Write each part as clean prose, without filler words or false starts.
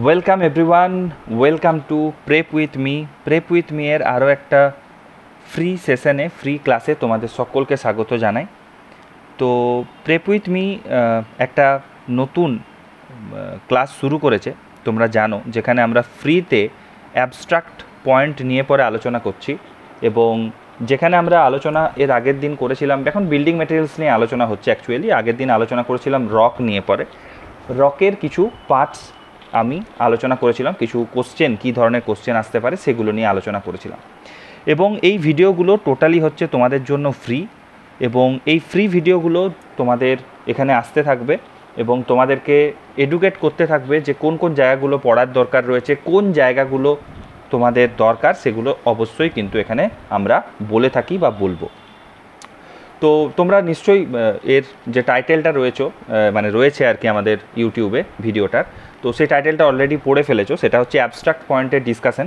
Welcome everyone, welcome to prep with me. Prep with me এর আরও একটা free সেশনে, ফ্রি ক্লাসে তোমাদের সকলকে স্বাগত জানাই। তো প্রেপ উইথ মি একটা নতুন ক্লাস শুরু করেছে, তোমরা জানো, যেখানে আমরা ফ্রিতে অ্যাবস্ট্রাক্ট পয়েন্ট নিয়ে পরে আলোচনা করছি। এবং যেখানে আমরা আলোচনা এর আগের দিন করেছিলাম, এখন বিল্ডিং ম্যাটেরিয়ালস নিয়ে আলোচনা হচ্ছে অ্যাকচুয়ালি। আগের দিন আলোচনা করেছিলাম রক নিয়ে, পরে রকের কিছু পার্টস আমি আলোচনা করেছিলাম, কিছু কোশ্চেন, কী ধরনের কোশ্চেন আসতে পারে সেগুলো নিয়ে আলোচনা করেছিলাম। এবং এই ভিডিওগুলো টোটালি হচ্ছে তোমাদের জন্য ফ্রি, এবং এই ফ্রি ভিডিওগুলো তোমাদের এখানে আসতে থাকবে এবং তোমাদেরকে এডুকেট করতে থাকবে যে কোন কোন জায়গাগুলো পড়ার দরকার রয়েছে, কোন জায়গাগুলো তোমাদের দরকার, সেগুলো অবশ্যই কিন্তু এখানে আমরা বলে থাকি বা বলবো। তো তোমরা নিশ্চয়ই এর যে টাইটেলটা রয়েছে আর কি আমাদের ইউটিউবে ভিডিওটার, তো সেই টাইটেলটা অলরেডি পড়ে ফেলেছো। সেটা হচ্ছে অ্যাবস্ট্রাক্ট পয়েন্টের ডিসকাশন।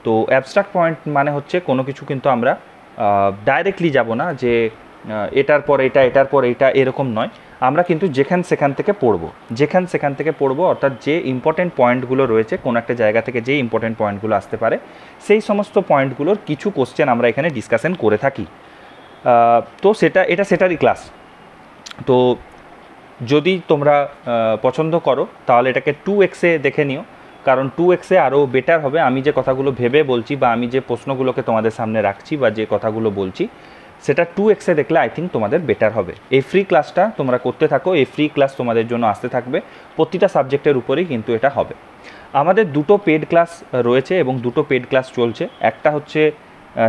তো অ্যাবস্ট্রাক্ট পয়েন্ট মানে হচ্ছে কোনো কিছু কিন্তু আমরা ডাইরেক্টলি যাব না যে এটার পর এটা, এটার পর এটা, এরকম নয়। আমরা কিন্তু সেখান থেকে পড়বো, অর্থাৎ যে ইম্পর্টেন্ট পয়েন্টগুলো রয়েছে, কোনো একটা জায়গা থেকে যে ইম্পর্টেন্ট পয়েন্টগুলো আসতে পারে, সেই সমস্ত পয়েন্টগুলোর কিছু কোশ্চেন আমরা এখানে ডিসকাশন করে থাকি। তো সেটারই ক্লাস। তো যদি তোমরা পছন্দ করো তাহলে এটাকে 2x দেখে নিও, কারণ 2x আরও বেটার হবে। আমি যে কথাগুলো ভেবে বলছি বা আমি যে প্রশ্নগুলোকে তোমাদের সামনে রাখছি বা যে কথাগুলো বলছি, সেটা 2x দেখলে আই থিঙ্ক তোমাদের বেটার হবে। এই ফ্রি ক্লাসটা তোমরা করতে থাকো, এই ফ্রি ক্লাস তোমাদের জন্য আসতে থাকবে, প্রতিটা সাবজেক্টের উপরেই কিন্তু এটা হবে। আমাদের দুটো পেড ক্লাস রয়েছে এবং দুটো পেড ক্লাস চলছে। একটা হচ্ছে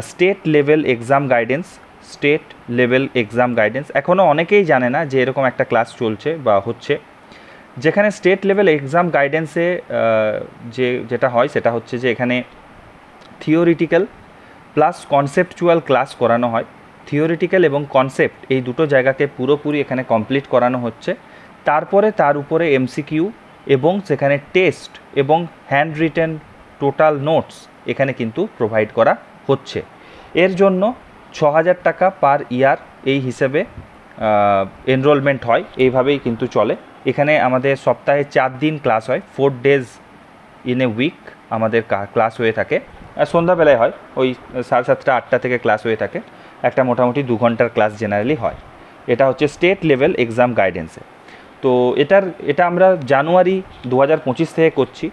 স্টেট লেভেল এক্সাম গাইডেন্স। এখনও অনেকেই জানে না যে এরকম একটা ক্লাস চলছে বা হচ্ছে, যেখানে স্টেট লেভেল এক্সাম গাইডেন্সে যেটা হয় সেটা হচ্ছে যে এখানে থিওরিটিক্যাল প্লাস কনসেপচুয়াল ক্লাস করানো হয়। থিওরিটিক্যাল এবং কনসেপ্ট এই দুটো জায়গাকে পুরোপুরি এখানে কমপ্লিট করানো হচ্ছে। তারপরে তার উপরে এমসিকিউ এবং সেখানে টেস্ট এবং হ্যান্ড রিটেন টোটাল নোটস এখানে কিন্তু প্রোভাইড করা হচ্ছে। এর জন্য 6,000 টাকা পার ইয়ার এই হিসেবে এনরোলমেন্ট হয়, এইভাবেই কিন্তু চলে। এখানে আমাদের সপ্তাহে 4 দিন ক্লাস হয়, 4 days ইন এ উইক আমাদের ক্লাস হয়ে থাকে। সন্ধ্যাবেলায় হয়, ওই 7:30 8টা থেকে ক্লাস হয়ে থাকে। একটা মোটামুটি 2 ঘন্টার ক্লাস জেনারেলি হয়। এটা হচ্ছে স্টেট লেভেল এক্সাম গাইডেন্সে। তো এটা আমরা জানুয়ারি 2025 থেকে করছি।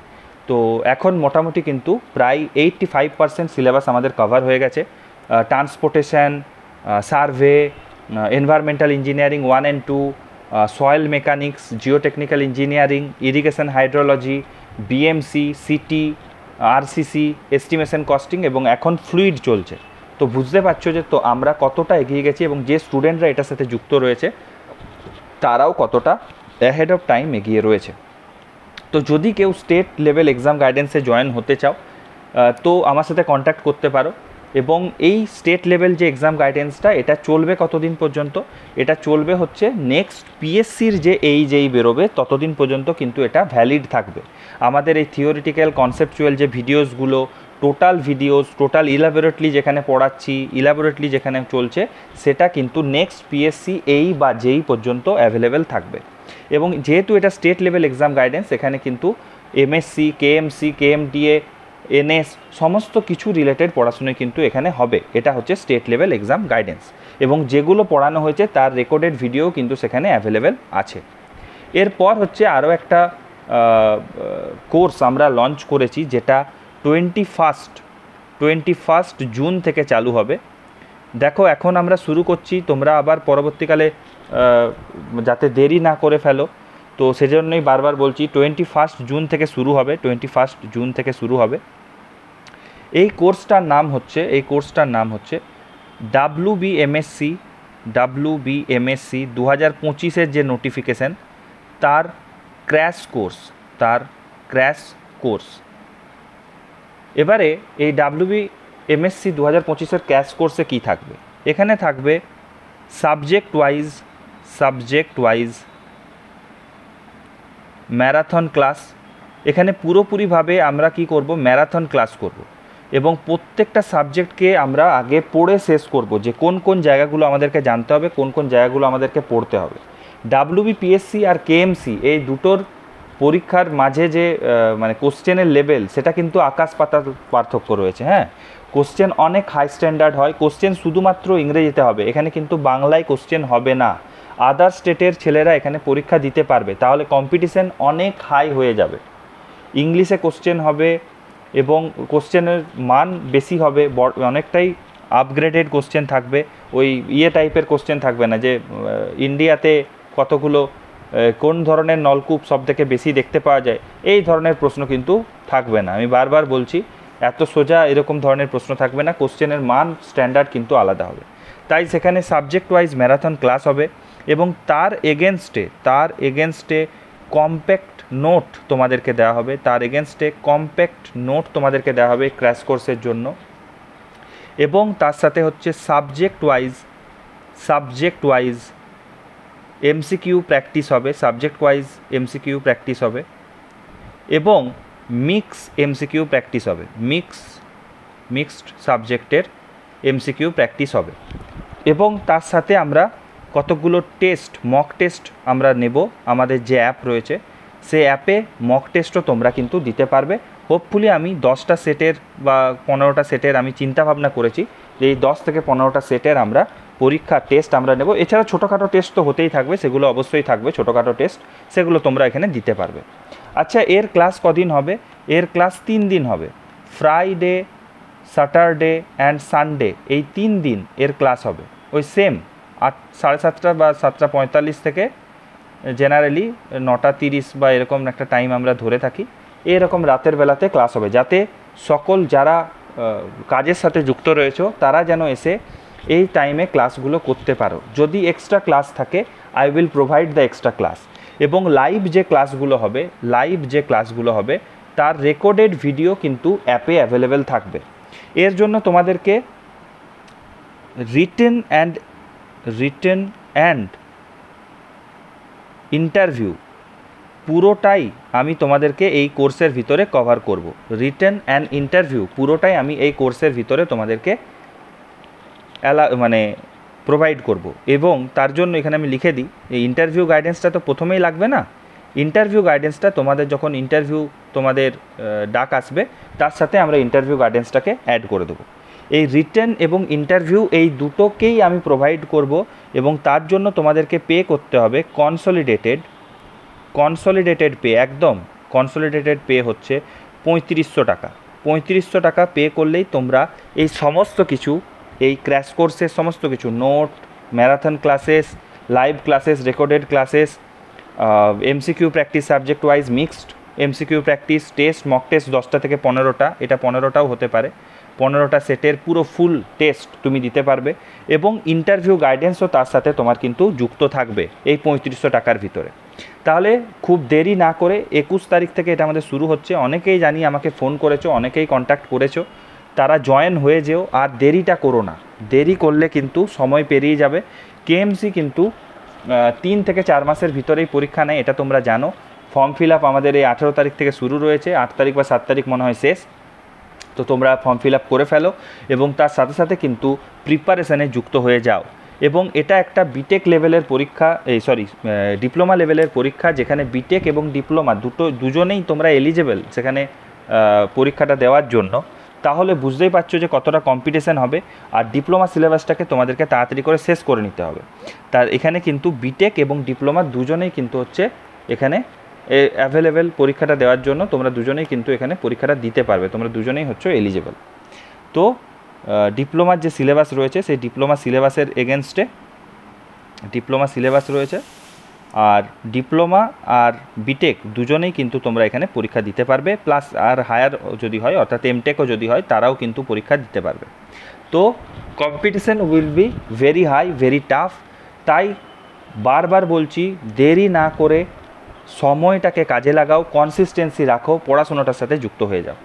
তো এখন মোটামুটি কিন্তু প্রায় 85% সিলেবাস আমাদের কভার হয়ে গেছে। Transportation, survey, environmental engineering 1 and 2, soil mechanics, geotechnical engineering, irrigation hydrology, BMC, CT, RCC, estimation costing এবং এখন ফ্লুইড চলছে। তো বুঝতে পারছো যে তো আমরা কতটা এগিয়ে গেছি এবং যে স্টুডেন্টরা এটার সাথে যুক্ত রয়েছে তারাও কতটা অ্যাহেড অফ টাইম এগিয়ে রয়েছে। তো যদি কেউ স্টেট লেভেল এক্সাম গাইডেন্সে জয়েন হতে চাও তো আমার সাথে কন্ট্যাক্ট করতে পারো। এবং এই স্টেট লেভেল যে এক্সাম গাইডেন্সটা, এটা চলবে কতদিন পর্যন্ত? এটা চলবে হচ্ছে নেক্সট পিএসসির যেই বেরোবে ততদিন পর্যন্ত কিন্তু এটা ভ্যালিড থাকবে। আমাদের এই থিওরিটিক্যাল কনসেপচুয়াল যে ভিডিওসগুলো, টোটাল ইলাবোরেটলি যেখানে পড়াচ্ছি, ইলাবোরেটলি যেখানে চলছে, সেটা কিন্তু নেক্সট পিএসসি বা যেই পর্যন্ত অ্যাভেলেবেল থাকবে। এবং যেহেতু এটা স্টেট লেভেল এক্সাম গাইডেন্স, এখানে কিন্তু এমএসসি, কেএমসি, কেএমডিএ, এনএস সমস্ত কিছু রিলেটেড পড়াশোনায় কিন্তু এখানে হবে। এটা হচ্ছে স্টেট লেভেল এক্সাম গাইডেন্স, এবং যেগুলো পড়ানো হয়েছে তার রেকর্ডেড ভিডিও কিন্তু সেখানে অ্যাভেলেবেল আছে। এরপর হচ্ছে আরও একটা কোর্স আমরা লঞ্চ করেছি, যেটা 21 জুন থেকে চালু হবে। দেখো, এখন আমরা শুরু করছি, তোমরা আবার পরবর্তীকালে যাতে দেরি না করে ফেলো, তো সেজন্যই বারবার বলছি 21 জুন থেকে শুরু হবে। এই কোর্সটার নাম হচ্ছে WBMSc 2025-এর যে নোটিফিকেশান, তার ক্র্যাশ কোর্স। এবারে এই WBMSc 2025-এর ক্র্যাশ কোর্সে কী থাকবে? এখানে থাকবে সাবজেক্ট ওয়াইজ ম্যারাথন ক্লাস। এখানে পুরোপুরিভাবে আমরা কি করব? ম্যারাথন ক্লাস করব, এবং প্রত্যেকটা সাবজেক্টকে আমরা আগে পড়ে শেষ করব, যে কোন কোন জায়গাগুলো আমাদেরকে জানতে হবে, কোন কোন জায়গাগুলো আমাদেরকে পড়তে হবে। WBPSC আর KMC এই দুটোর পরীক্ষার মাঝে যে মানে কোশ্চেনের লেভেল সেটা কিন্তু আকাশ পাতাল পার্থক্য রয়েছে। হ্যাঁ, কোশ্চেন অনেক হাই স্ট্যান্ডার্ড হয়, কোশ্চেন শুধুমাত্র ইংরেজিতে হবে, এখানে কিন্তু বাংলায় কোশ্চেন হবে না। আদার স্টেটের ছেলেরা এখানে পরীক্ষা দিতে পারবে, তাহলে কম্পিটিশন অনেক হাই হয়ে যাবে। ইংলিশে কোশ্চেন হবে এবং কোশ্চেনের মান বেশি হবে, অনেকটাই আপগ্রেডেড কোশ্চেন থাকবে, ওই টাইপের কোশ্চেন থাকবে না যে ইন্ডিয়াতে কতগুলো কোন ধরনের নলকূপ সবথেকে বেশি দেখতে পাওয়া যায়, এই ধরনের প্রশ্ন কিন্তু থাকবে না। আমি বারবার বলছি, এত সোজা এরকম ধরনের প্রশ্ন থাকবে না, কোশ্চেনের মান স্ট্যান্ডার্ড কিন্তু আলাদা হবে। তাই সেখানে সাবজেক্ট ওয়াইজ ম্যারাথন ক্লাস হবে এবং তার এগেনস্টে কম্প্যাক্ট নোট তোমাদেরকে দেওয়া হবে, কম্প্যাক্ট নোট তোমাদেরকে দেওয়া হবে ক্র্যাশ কোর্সের জন্য। এবং তার সাথে হচ্ছে সাবজেক্ট ওয়াইজ এমসিকিউ প্র্যাকটিস হবে, এবং মিক্সড সাবজেক্টের এমসিকিউ প্র্যাকটিস হবে। এবং তার সাথে আমরা কতগুলো মক টেস্ট আমরা নেব, আমাদের যে অ্যাপ রয়েছে সেই অ্যাপে মক টেস্টও তোমরা কিন্তু দিতে পারবে। হোপফুলি আমি 10টা সেটের বা 15টা সেটের আমি চিন্তাভাবনা করেছি যে এই 10 থেকে 15টা সেটের আমরা টেস্ট আমরা নেব। এছাড়া ছোটোখাটো টেস্ট তো হতেই থাকবে, সেগুলো অবশ্যই থাকবে, ছোটোখাটো টেস্ট, সেগুলো তোমরা এখানে দিতে পারবে। আচ্ছা, এর ক্লাস কদিন হবে? এর ক্লাস 3 দিন হবে, ফ্রাইডে, স্যাটারডে অ্যান্ড সানডে, এই 3 দিন এর ক্লাস হবে। ওই সেম 7:30 বা 7:45 থেকে জেনারেলি 9:30 বা এরকম একটা টাইম আমরা ধরে থাকি, এরকম রাতের বেলাতে ক্লাস হবে, যাতে সকল যারা কাজের সাথে যুক্ত রয়েছে তারা যেন এসে এই টাইমে ক্লাসগুলো করতে পারো। যদি এক্সট্রা ক্লাস থাকে, I will provide the extra class. এবং লাইভ যে ক্লাসগুলো হবে তার রেকর্ডেড ভিডিও কিন্তু অ্যাপে অ্যাভেলেবেল থাকবে। এর জন্য তোমাদেরকে রিটেন অ্যান্ড ইন্টারভিউ পুরোটাই আমি তোমাদেরকে এই কোর্সের ভিতরে কভার করব। রিটেন অ্যান্ড ইন্টারভিউ পুরোটাই আমি এই কোর্সের ভিতরে তোমাদেরকে প্রোভাইড করব। এবং তার জন্য এখানে আমি লিখে দিই, এই ইন্টারভিউ গাইডেন্সটা তো প্রথমেই লাগবে না। ইন্টারভিউ গাইডেন্সটা তোমাদের যখন তোমাদের ডাক আসবে, তার সাথে আমরা ইন্টারভিউ গাইডেন্সটাকে অ্যাড করে দেবো। এই রিটেন এবং ইন্টারভিউ এই দুটোকেই আমি প্রোভাইড করব, এবং তার জন্য তোমাদেরকে পে করতে হবে কনসলিডেটেড পে। একদম কনসলিডেটেড পে হচ্ছে 3500 টাকা। 3500 টাকা পে করলেই তোমরা এই সমস্ত কিছু, এই ক্র্যাশ কোর্সের সমস্ত কিছু, note, marathon classes, live classes, recorded classes, MCQ practice, subject wise mixed MCQ practice, test, mock test 10টা থেকে 15টা, এটা 15টাও হতে পারে, 15টা সেটের পুরো ফুল টেস্ট তুমি দিতে পারবে। এবং ইন্টারভিউ গাইডেন্সও তার সাথে তোমার কিন্তু যুক্ত থাকবে এই 3500 টাকার ভিতরে। তাহলে খুব দেরি না করে 21 তারিখ থেকে এটা আমাদের শুরু হচ্ছে। অনেকেই জানি আমাকে ফোন করেছো, অনেকেই কন্ট্যাক্ট করেছো, তারা জয়েন হয়ে যেও, আর দেরিটা করো না। দেরি করলে কিন্তু সময় পেরিয়ে যাবে। কেএমসি কিন্তু 3 থেকে 4 মাসের ভিতরেই পরীক্ষা নেয়, এটা তোমরা জানো। ফর্ম ফিল আপ আমাদের এই 18 তারিখ থেকে শুরু রয়েছে, 8 তারিখ বা 7 তারিখ মনে হয় শেষ। তো তোমরা ফর্ম ফিল আপ করে ফেলো এবং তার সাথে সাথে কিন্তু প্রিপারেশানে যুক্ত হয়ে যাও। এবং এটা একটা বিটেক লেভেলের পরীক্ষা, ডিপ্লোমা লেভেলের পরীক্ষা, যেখানে বিটেক এবং ডিপ্লোমা দুজনেই তোমরা এলিজেবল সেখানে পরীক্ষাটা দেওয়ার জন্য। তাহলে বুঝতেই পারছো যে কতটা কম্পিটিশান হবে। আর ডিপ্লোমা সিলেবাসটাকে তোমাদেরকে তাড়াতাড়ি করে শেষ করে নিতে হবে। তার এখানে কিন্তু বিটেক এবং ডিপ্লোমা দুজনেই কিন্তু হচ্ছে এখানে অ্যাভেলেবেল পরীক্ষাটা দেওয়ার জন্য। তোমরা দুজনেই কিন্তু এখানে পরীক্ষাটা দিতে পারবে, তোমরা দুজনেই হচ্ছে এলিজেবল। তো ডিপ্লোমার যে সিলেবাস রয়েছে, সেই ডিপ্লোমা সিলেবাসের এগেনস্টে ডিপ্লোমা সিলেবাস রয়েছে, আর ডিপ্লোমা আর বিটেক দুজনেই কিন্তু তোমরা এখানে পরীক্ষা দিতে পারবে। প্লাস আর হায়ার যদি হয়, অর্থাৎ এমটেকও যদি হয়, তারাও কিন্তু পরীক্ষা দিতে পারবে। তো competition will be very high, very tough. তাই বারবার বলছি, দেরি না করে সময়টাকে কাজে লাগাও, কনসিস্টেন্সি রাখো, পড়াশোনাটার সাথে যুক্ত হয়ে যাও।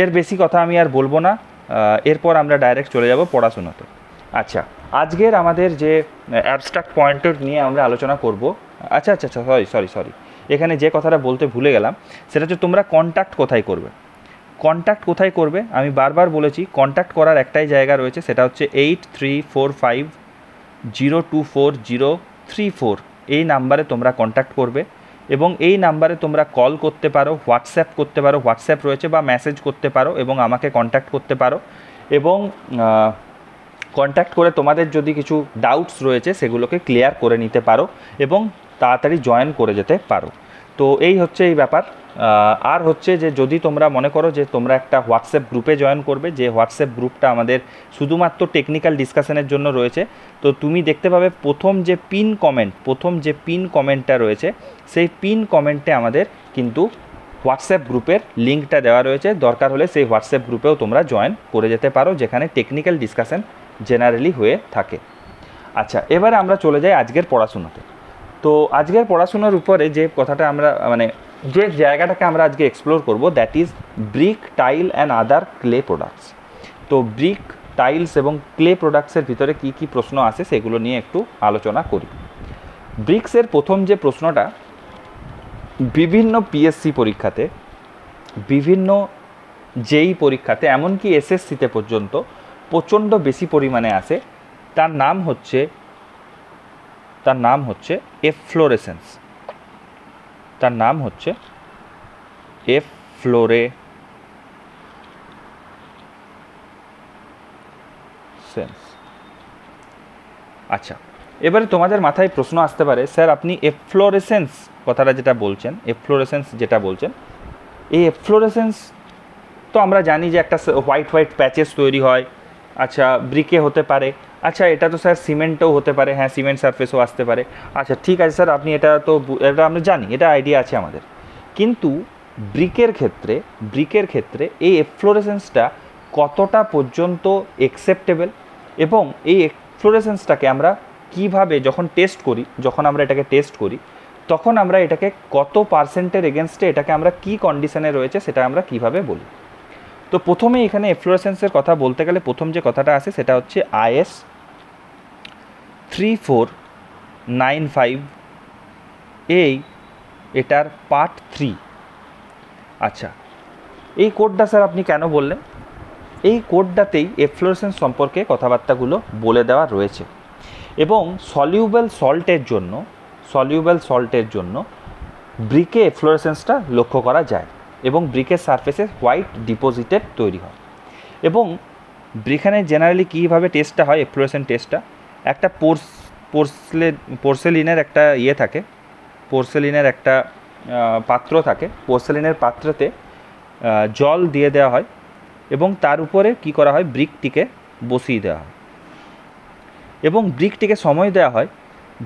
এর বেশি কথা আমি আর বলবো না, এরপর আমরা ডাইরেক্ট চলে যাব পড়াশোনাতে। আচ্ছা, আজকের আমাদের যে অ্যাবস্ট্রাক্ট পয়েন্টার নিয়ে আমরা আলোচনা করব। আচ্ছা, সরি, এখানে যে কথাটা বলতে ভুলে গেলাম, সেটা হচ্ছে তোমরা কন্ট্যাক্ট কোথায় করবে। আমি বারবার বলেছি, কন্ট্যাক্ট করার একটাই জায়গা রয়েছে, সেটা হচ্ছে 8345024034। এই নাম্বারে তোমরা কন্ট্যাক্ট করবে এবং এই নাম্বারে তোমরা কল করতে পারো, হোয়াটসঅ্যাপ করতে পারো, হোয়াটসঅ্যাপ রয়েছে, বা মেসেজ করতে পারো এবং আমাকে কন্ট্যাক্ট করতে পারো। এবং কন্ট্যাক্ট করে তোমাদের যদি কিছু ডাউটস রয়েছে সেগুলোকে ক্লিয়ার করে নিতে পারো এবং তাড়াতাড়ি জয়েন করে যেতে পারো। তো এই হচ্ছে এই ব্যাপার। আর হচ্ছে যে যদি তোমরা মনে করো যে তোমরা একটা হোয়াটসঅ্যাপ গ্রুপে জয়েন করবে, যে হোয়াটসঅ্যাপ গ্রুপটা আমাদের শুধুমাত্র টেকনিক্যাল ডিসকাশনের জন্য রয়েছে, তো তুমি দেখতে পাবে প্রথম যে পিন কমেন্টটা রয়েছে, সেই পিন কমেন্টে আমাদের কিন্তু হোয়াটসঅ্যাপ গ্রুপের লিঙ্কটা দেওয়া রয়েছে। দরকার হলে সেই হোয়াটসঅ্যাপ গ্রুপেও তোমরা জয়েন করে যেতে পারো, যেখানে টেকনিক্যাল ডিসকাশন জেনারেলি হয়ে থাকে। আচ্ছা, এবারে আমরা চলে যাই আজকের পড়াশোনাতে। তো আজকের পড়াশোনার উপরে যে কথাটা আমরা যে জায়গাটাকে আমরা আজকে এক্সপ্লোর করব, that is brick, tile and other clay products. তো ব্রিক, টাইলস এবং ক্লে প্রোডাক্টসের ভিতরে কি কি প্রশ্ন আছে সেগুলো নিয়ে একটু আলোচনা করি। ব্রিক্সের প্রথম যে প্রশ্নটা বিভিন্ন পিএসসি পরীক্ষাতে, বিভিন্ন জেই পরীক্ষাতে, এমনকি এসএসসিতে পর্যন্ত প্রচণ্ড বেশি পরিমাণে আসে, তার নাম হচ্ছে এফ্লোরেসেন্স। তার নাম হচ্ছে এফ্লোরেসেন্স। আচ্ছা, এবারে তোমাদের মাথায় প্রশ্ন আসতে পারে, স্যার আপনি এফ্লোরেসেন্স কথাটা যেটা বলছেন, এই এফ্লোরেসেন্স তো আমরা জানি যে একটা হোয়াইট প্যাচেস তৈরি হয়। আচ্ছা, ব্রিকে হতে পারে। আচ্ছা, এটা তো স্যার সিমেন্টেও হতে পারে, হ্যাঁ সিমেন্ট সারফেসও আসতে পারে। আচ্ছা ঠিক আছে স্যার, আপনি এটা আমরা জানি, এটা আইডিয়া আছে আমাদের। কিন্তু ব্রিকের ক্ষেত্রে এই এফ্লোরেসেন্সটা কতটা পর্যন্ত অ্যাকসেপ্টেবল, এবং এই এফ্লোরেসেন্সটাকে আমরা কিভাবে যখন আমরা এটাকে টেস্ট করি, তখন আমরা এটাকে কত পার্সেন্টের এগেনস্টে এটাকে আমরা কি কন্ডিশনে রয়েছে সেটা আমরা কিভাবে বলি। তো প্রথমে এখানে এফ্লোরেসেন্সের কথা বলতে গেলে প্রথম যে কথাটা আসে সেটা হচ্ছে IS 3495, এটার পার্ট 3। আচ্ছা, এই কোডটা স্যার আপনি কেন বললেন? এই কোডটাতেই এফ্লোরেসেন্স সম্পর্কে কথাবার্তাগুলো বলে দেওয়া রয়েছে। এবং সলিউবল সল্টের জন্য ব্রিকে এফ্লোরেসেন্সটা লক্ষ্য করা যায় এবং ব্রিকের সারফেসে হোয়াইট ডিপোজিটেড তৈরি হয়। এবং ব্রিখানে জেনারেলি কীভাবে টেস্টটা হয়, এফ্লোরেসেন্ট টেস্টটা, একটা পোর্সেলিনের একটা থাকে, পোর্সেলিনের একটা পাত্র থাকে, পোর্সেলিনের পাত্রতে জল দিয়ে দেওয়া হয় এবং তার উপরে কি করা হয়, ব্রিকটিকে বসিয়ে দেওয়া হয় এবং ব্রিকটিকে সময় দেওয়া হয়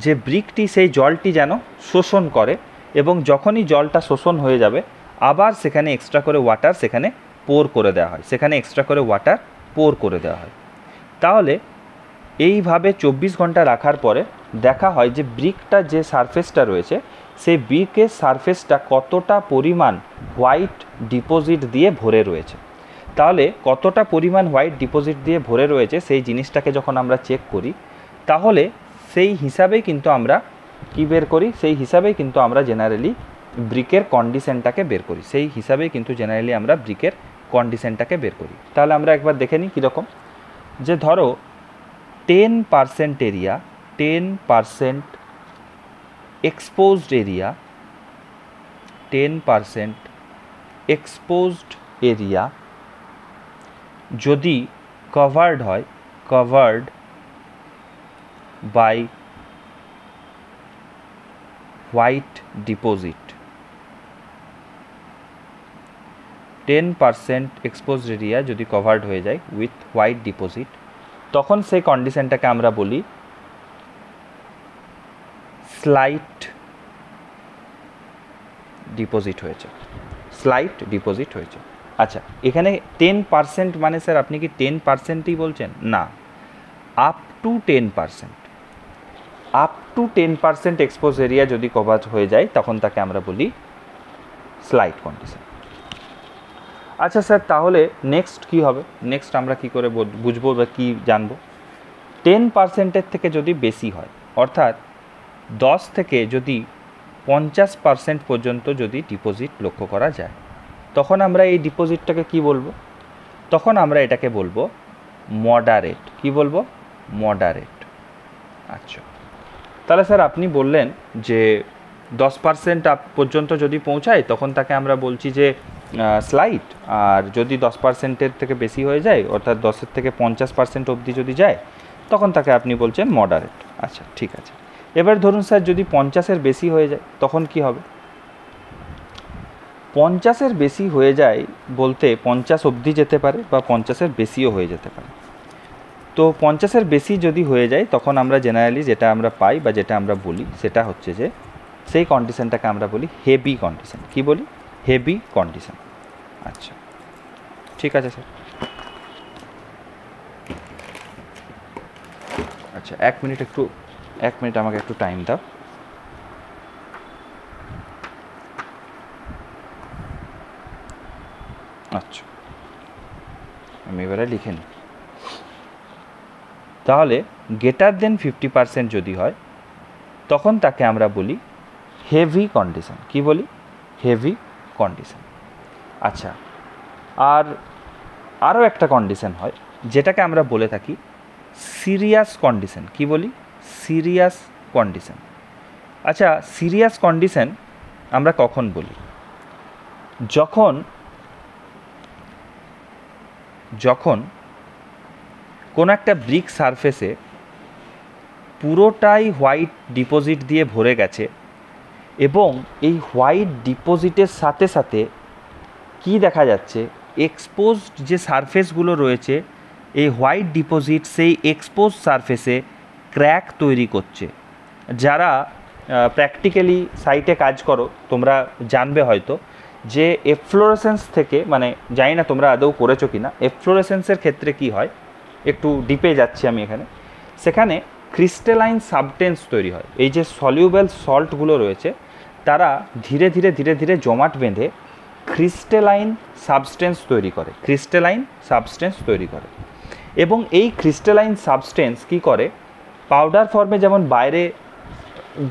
যে ব্রিকটি সেই জলটি যেন শোষণ করে, এবং যখনই জলটা শোষণ হয়ে যাবে আবার সেখানে এক্সট্রা করে ওয়াটার পোর করে দেওয়া হয়। তাহলে এইভাবে 24 ঘন্টা রাখার পরে দেখা হয় যে ব্রিকটা যে সারফেসটা রয়েছে, সেই ব্রিকের সারফেসটা কতটা পরিমাণ হোয়াইট ডিপোজিট দিয়ে ভরে রয়েছে। তাহলে কতটা পরিমাণ হোয়াইট ডিপোজিট দিয়ে ভরে রয়েছে সেই জিনিসটাকে যখন আমরা চেক করি, তাহলে সেই হিসাবেই কিন্তু আমরা জেনারেলি ব্রিকের কন্ডিশনটাকে বের করি। তাহলে আমরা একবার দেখে নিই কীরকম। যে ধরো 10% এরিয়া, 10% এক্সপোজড এরিয়া যদি covered by white deposit, 10% exposed area যদি কভার্ড হয়ে যায় উইথ হোয়াইট ডিপোজিট, তখন সেই কন্ডিশনটাকে আমরা বলি স্লাইট ডিপোজিট হয়েছে। আচ্ছা, এখানে 10% মানে স্যার আপনি কি 10%ই বলছেন? না, আপ টু 10% এক্সপোজ এরিয়া যদি কভার হয়ে যায় তখন তাকে আমরা বলি স্লাইট কন্ডিশন। আচ্ছা স্যার, তাহলে নেক্সট কি হবে? নেক্সট আমরা কি করে বুঝবো বা কি জানবো? 10%-এর থেকে যদি বেশি হয়, অর্থাৎ 10 থেকে যদি 50% পর্যন্ত যদি ডিপোজিট লক্ষ্য করা যায়, তখন আমরা এই ডিপোজিটটাকে কি বলবো? তখন আমরা এটাকে বলবো মডারেট। কি বলবো? মডারেট। আচ্ছা, তাহলে স্যার আপনি বললেন যে 10% পর্যন্ত যদি পৌঁছায় তখন তাকে আমরা বলছি যে স্লাইট, আর যদি 10%-এর থেকে বেশি হয়ে যায় অর্থাৎ 10-এর থেকে 50% অবধি যদি যায় তখন তাকে আপনি বলছেন মডারেট। আচ্ছা ঠিক আছে, এবার ধরুন স্যার যদি 50-এর বেশি হয়ে যায় তখন কি হবে? 50-এর বেশি হয়ে যায় বলতে 50 অবধি যেতে পারে বা 50-এর বেশিও হয়ে যেতে পারে। তো 50-এর বেশি যদি হয়ে যায় তখন আমরা জেনারেলি যেটা আমরা পাই বা যেটা আমরা বলি সেটা হচ্ছে যে সেই কন্ডিশনটাকে আমরা বলি হেভি কন্ডিশন। কি বলি? Heavy condition. আচ্ছা ঠিক আছে স্যার। আচ্ছা 1 মিনিট আমাকে একটু টাইম দাও। আচ্ছা আমি এবারে লিখে নিই। তাহলে গ্রেটার দেন 50% যদি হয় তখন তাকে আমরা বলি হেভি কন্ডিশন। কি বলি? Heavy condition. আচ্ছা আরও একটা কন্ডিশন হয় যেটাকে আমরা বলে থাকি সিরিয়াস কন্ডিশন। কি বলি? Serious condition. আচ্ছা সিরিয়াস কন্ডিশন আমরা কখন বলি? যখন কোনো একটা ব্রিক সারফেসে পুরোটাই হোয়াইট ডিপোজিট দিয়ে ভরে গেছে এবং এই হোয়াইট ডিপোজিটের সাথে সাথে কি দেখা যাচ্ছে, এক্সপোজড যে সারফেসগুলো রয়েছে এই হোয়াইট ডিপোজিট সেই এক্সপোজ সারফেসে ক্র্যাক তৈরি করছে। যারা প্র্যাকটিক্যালি সাইটে কাজ করো তোমরা জানবে হয়তো যে এফ্লোরেসেন্স থেকে, মানে জানি না তোমরা আদৌ করেছো কি না, এফ্লোরেসেন্সের ক্ষেত্রে কি হয়, একটু ডিপে যাচ্ছি আমি এখানে। সেখানে ক্রিস্টালাইন সাবস্টেন্স তৈরি হয়। এই যে সলিউবেল সল্টগুলো রয়েছে তারা ধীরে ধীরে ধীরে ধীরে জমাট বেঁধে ক্রিস্টালাইন সাবস্টেন্স তৈরি করে, ক্রিস্টালাইন সাবস্টেন্স তৈরি করে। এবং এই ক্রিস্টালাইন সাবস্টেন্স কি করে, পাউডার ফর্মে যেমন বাইরে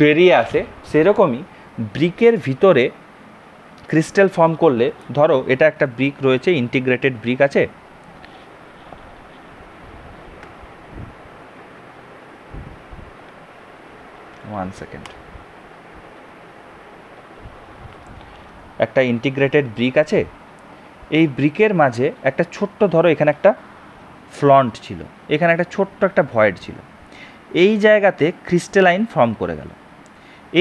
বেরিয়ে আসে সেরকমই ব্রিকের ভিতরে ক্রিস্টাল ফর্ম করলে, ধরো এটা একটা ব্রিক রয়েছে, ইন্টিগ্রেটেড ব্রিক আছে, একটা ইন্টিগ্রেটেড ব্রিক আছে। এই ব্রিকের মাঝে একটা ছোট্ট, ধরো এখানে একটা ফ্লন্ট ছিল, এখানে একটা ছোট্ট একটা ভয়েড ছিল, এই জায়গাতে ক্রিস্টালাইন ফর্ম করে গেল।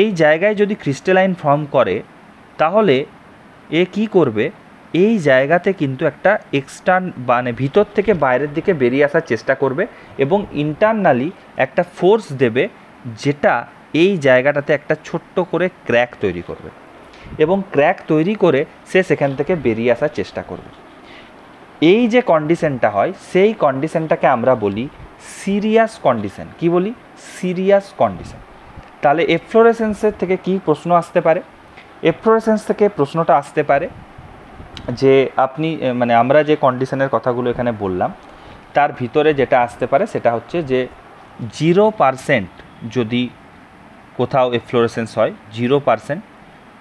এই জায়গায় যদি ক্রিস্টালাইন ফর্ম করে তাহলে এ কি করবে, এই জায়গাতে কিন্তু একটা এক্সটার্ন মানে ভিতর থেকে বাইরের দিকে বেরিয়ে আসার চেষ্টা করবে এবং ইন্টারনালি একটা ফোর্স দেবে যেটা এই জায়গাটাতে একটা ছোট্ট করে ক্র্যাক তৈরি করবে এবং ক্র্যাক তৈরি করে সে সেখান থেকে বেরিয়ে আসার চেষ্টা করবে। এই যে কন্ডিশনটা হয় সেই কন্ডিশনটাকে আমরা বলি সিরিয়াস কন্ডিশন। কি বলি? Serious condition. তাহলে এফ্লোরেসেন্সের থেকে কি প্রশ্ন আসতে পারে? এফ্লোরেসেন্স থেকে প্রশ্নটা আসতে পারে যে আপনি মানে আমরা যে কন্ডিশনের কথাগুলো এখানে বললাম তার ভিতরে যেটা আসতে পারে সেটা হচ্ছে যে 0% যদি কোথাও এফ্লোরেসেন্স হয় 0%,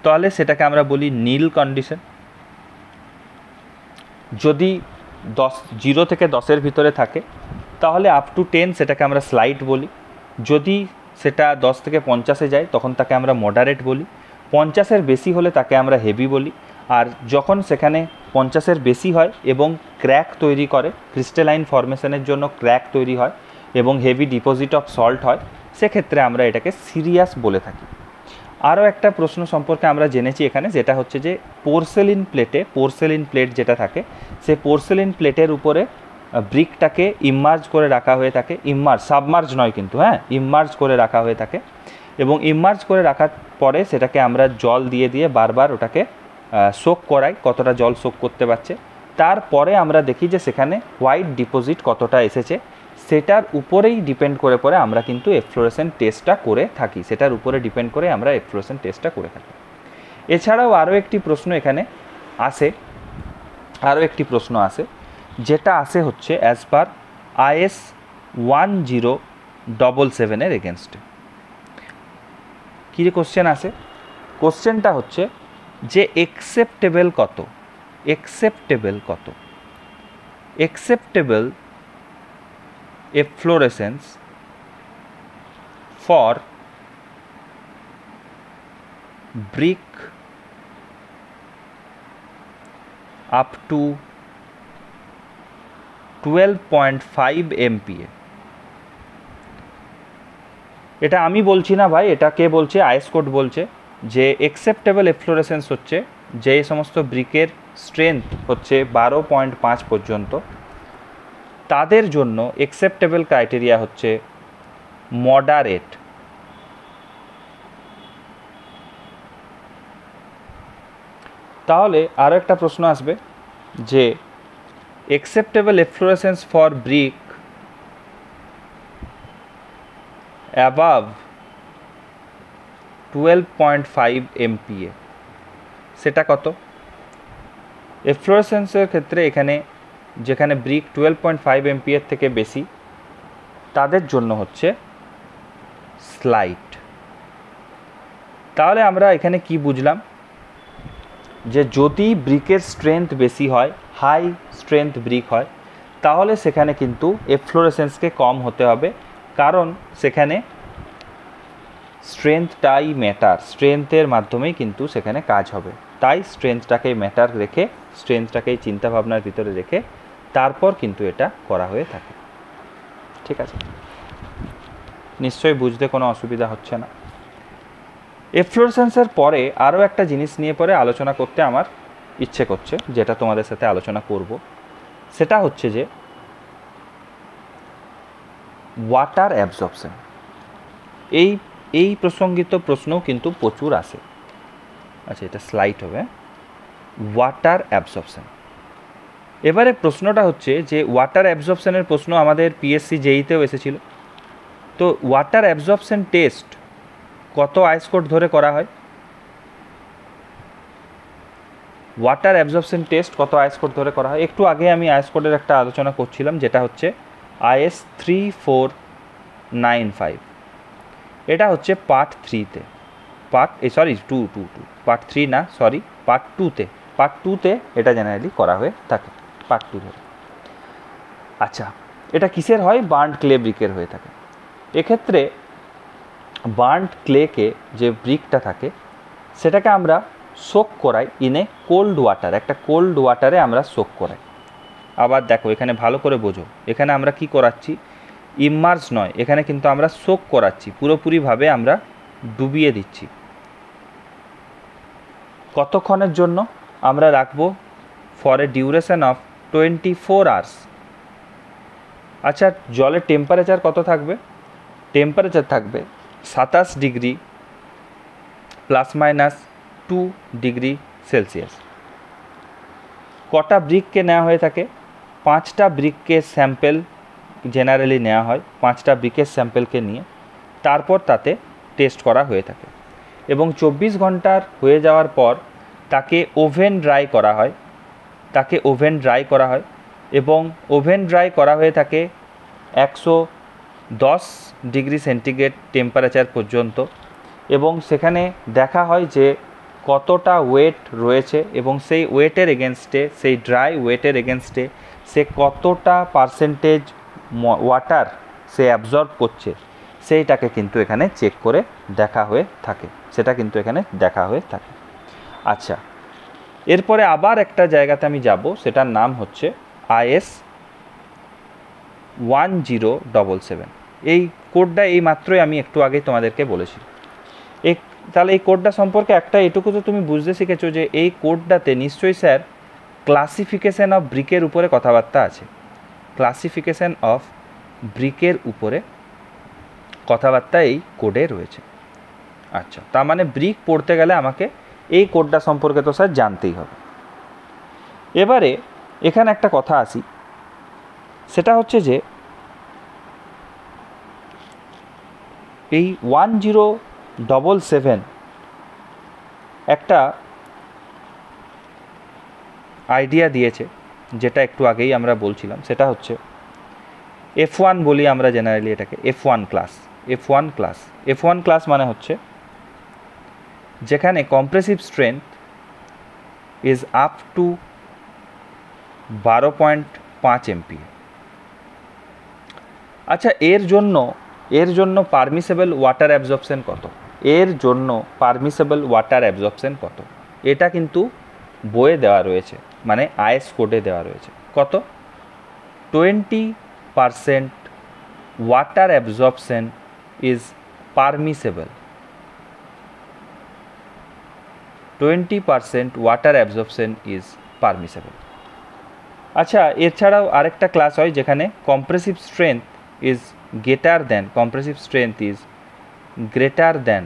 তাহলে সেটাকে আমরা বলি নীল কন্ডিশন। যদি 0 থেকে 10-এর ভিতরে থাকে তাহলে আপ টু 10 সেটাকে আমরা স্লাইট বলি। যদি সেটা 10 থেকে 50-এ যায় তখন তাকে আমরা মডারেট বলি। 50-এর বেশি হলে তাকে আমরা হেভি বলি। আর যখন সেখানে 50-এর বেশি হয় এবং ক্র্যাক তৈরি করে, ক্রিস্টালাইন ফর্মেশনের জন্য ক্র্যাক তৈরি হয় এবং হেভি ডিপোজিট অফ সল্ট হয়, সেক্ষেত্রে আমরা এটাকে সিরিয়াস বলে থাকি। আরও একটা প্রশ্ন সম্পর্কে আমরা জেনেছি এখানে, যেটা হচ্ছে যে পোর্সেলিন প্লেট যেটা থাকে সেই পোর্সেলিন প্লেটের উপরে ব্রিকটাকে ইমার্জ করে রাখা হয়ে থাকে, সাবমার্জ নয় কিন্তু, হ্যাঁ, ইমার্জ করে রাখা হয়ে থাকে এবং ইমার্জ করে রাখার পরে সেটাকে আমরা জল দিয়ে দিয়ে বারবার ওটাকে সোক করাই, কতটা জল সোক করতে পারছে। তারপরে আমরা দেখি যে সেখানে হোয়াইট ডিপোজিট কতটা এসেছে, সেটার উপরেই ডিপেন্ড করে পরে আমরা কিন্তু এফ্লোরেসেন্ট টেস্টটা করে থাকি, সেটার উপরে ডিপেন্ড করে আমরা এফ্লোরেসেন্ট টেস্টটা করে থাকি। এছাড়াও আরও একটি প্রশ্ন এখানে আসে, যেটা আসে হচ্ছে অ্যাজ পার IS 1077-এর এগেনস্টে। কী যে কোশ্চেন আসে, কোশ্চেনটা হচ্ছে যে acceptable efflorescence for brick up to 12.5 MPa। এটা আমি বলছি না ভাই, এটা কে বলছে? আইএস কোড বলছে যে অ্যাকসেপ্টেবল এফ্লোরেসেন্স হচ্ছে যে সমস্ত ব্রিকের স্ট্রেংথ হচ্ছে 12.5 পর্যন্ত, তাদের জন্য অ্যাকসেপ্টেবল ক্রাইটেরিয়া হচ্ছে মডারেট। তাহলে আরও একটা প্রশ্ন আসবে যে acceptable এফ্লোরেসেন্স for brick above 12.5 MPa সেটা কত? এফ্লোরেসেন্সের ক্ষেত্রে এখানে যেখানে ব্রিক 12.5 MPa থেকে বেশি, তাদের জন্য হচ্ছে স্লাইট। তাহলে আমরা এখানে কি বুঝলাম? যে যদি ব্রিকের স্ট্রেংথ বেশি হয়, হাই স্ট্রেংথ ব্রিক হয়, তাহলে সেখানে কিন্তু এফ্লোরেসেন্সকে কম হতে হবে, কারণ সেখানে স্ট্রেংথটাই ম্যাটার, স্ট্রেংথের মাধ্যমেই কিন্তু সেখানে কাজ হবে। তাই স্ট্রেংথটাকে ম্যাটার রেখে, স্ট্রেংথটাকেই চিন্তাভাবনার ভিতরে রেখে তারপর কিন্তু এটা করা হয়ে থাকে। ঠিক আছে, নিশ্চয়ই বুঝতে কোনো অসুবিধা হচ্ছে না। এফ্লোরেসেন্সের পরে আরও একটা জিনিস নিয়ে পরে আলোচনা করতে আমার ইচ্ছে করছে, যেটা তোমাদের সাথে আলোচনা করব, সেটা হচ্ছে যে ওয়াটার অ্যাবজর্পশন। এই প্রসঙ্গিত প্রশ্নও কিন্তু প্রচুর আসে। আচ্ছা, এটা স্লাইড হবে। Water absorption. এবারে প্রশ্নটা হচ্ছে যে ওয়াটার অ্যাবজর্পশনের প্রশ্ন আমাদের পিএসসি জেইতেও এসেছিল। তো ওয়াটার অ্যাবজর্পশন টেস্ট কত আইস কোড ধরে করা হয়? ওয়াটার অ্যাবজর্পশন টেস্ট কত আইস কোড ধরে করা হয়? একটু আগে আমি আইস কোডের একটা আলোচনা করছিলাম, যেটা হচ্ছে IS 3495। এটা হচ্ছে পার্ট 3তে, পার্ট 3 না, সরি, পার্ট 2তে এটা জেনারেলি করা হয়ে থাকে, পার্ট 2 ধরে। আচ্ছা, এটা কিসের হয়? বার্নড ক্লে ব্রিকের হয়ে থাকে। এক্ষেত্রে বার্নড ক্লেকে যে ব্রিকটা থাকে সেটাকে আমরা সোক করাই ইনে কোল্ড ওয়াটার, একটা কোল্ড ওয়াটারে আমরা সোক করাই। আবার দেখো এখানে ভালো করে বোঝো, এখানে আমরা কি করাচ্ছি? ইমার্জ নয়, এখানে কিন্তু আমরা সোক করাচ্ছি, পুরোপুরিভাবে আমরা ডুবিয়ে দিচ্ছি। কতক্ষণের জন্য? আমরা রাখবো for a duration of 24 hours. আচ্ছা, জলের টেম্পারেচার কত থাকবে? টেম্পারেচার থাকবে 27 ডিগ্রি ±2 ডিগ্রি সেলসিয়াস। কটা ব্রিককে নেওয়া হয়ে থাকে? 5টা ব্রিককে স্যাম্পেল জেনারেলি নেওয়া হয়। 5টা ব্রিকের স্যাম্পেলকে নিয়ে তারপর তাতে টেস্ট করা হয়ে থাকে, এবং 24 ঘন্টার হয়ে যাওয়ার পর তাকে ওভেন ড্রাই করা হয়, এবং ওভেন ড্রাই করা হয়ে থাকে 110 ডিগ্রি সেন্টিগ্রেড টেম্পারেচার পর্যন্ত, এবং সেখানে দেখা হয় যে কতটা ওয়েট রয়েছে, এবং সেই ওয়েটের এগেনস্টে, সেই ড্রাই ওয়েটের এগেনস্টে সে কতটা পার্সেন্টেজ ওয়াটার সে অ্যাবজর্ব করছে, সেইটাকে কিন্তু এখানে চেক করে দেখা হয়ে থাকে, আচ্ছা, এরপরে আবার একটা জায়গাতে আমি যাব, সেটার নাম হচ্ছে IS 1077। এই কোডটা এই মাত্রই আমি একটু আগে তোমাদেরকে বলেছি। তাহলে এই কোডটা সম্পর্কে একটা এটুকু তো তুমি বুঝতে শিখেছো যে এই কোডটাতে নিশ্চয়ই স্যার ক্লাসিফিকেশন অফ ব্রিকের উপরে কথাবার্তা আছে, ক্লাসিফিকেশন অফ ব্রিকের উপরে কথাবার্তা এই কোডে রয়েছে। আচ্ছা, তার মানে ব্রিক পড়তে গেলে আমাকে এই কোডটা সম্পর্কে তো স্যার জানতেই হবে। এবারে এখানে একটা কথা আসি, সেটা হচ্ছে যে এই 1077 একটা আইডিয়া দিয়েছে, যেটা একটু আগেই আমরা বলছিলাম, সেটা হচ্ছে F1 বলি আমরা জেনারেলি এটাকে, F1 ক্লাস মানে হচ্ছে যেখানে compressive strength is up to 12.5 MPa। আচ্ছা, এর জন্য পারমিসেবল ওয়াটার অ্যাবজর্পশন কত? এর জন্য পারমিসেবল ওয়াটার অ্যাবজর্পশন কত, এটা কিন্তু বইয়ে দেওয়া রয়েছে, মানে আইএস কোডে দেওয়া রয়েছে। কত? 20% water absorption is permissible. 20% water absorption is permissible. আচ্ছা, এছাড়াও আরেকটা ক্লাস হয় যেখানে compressive strength is greater than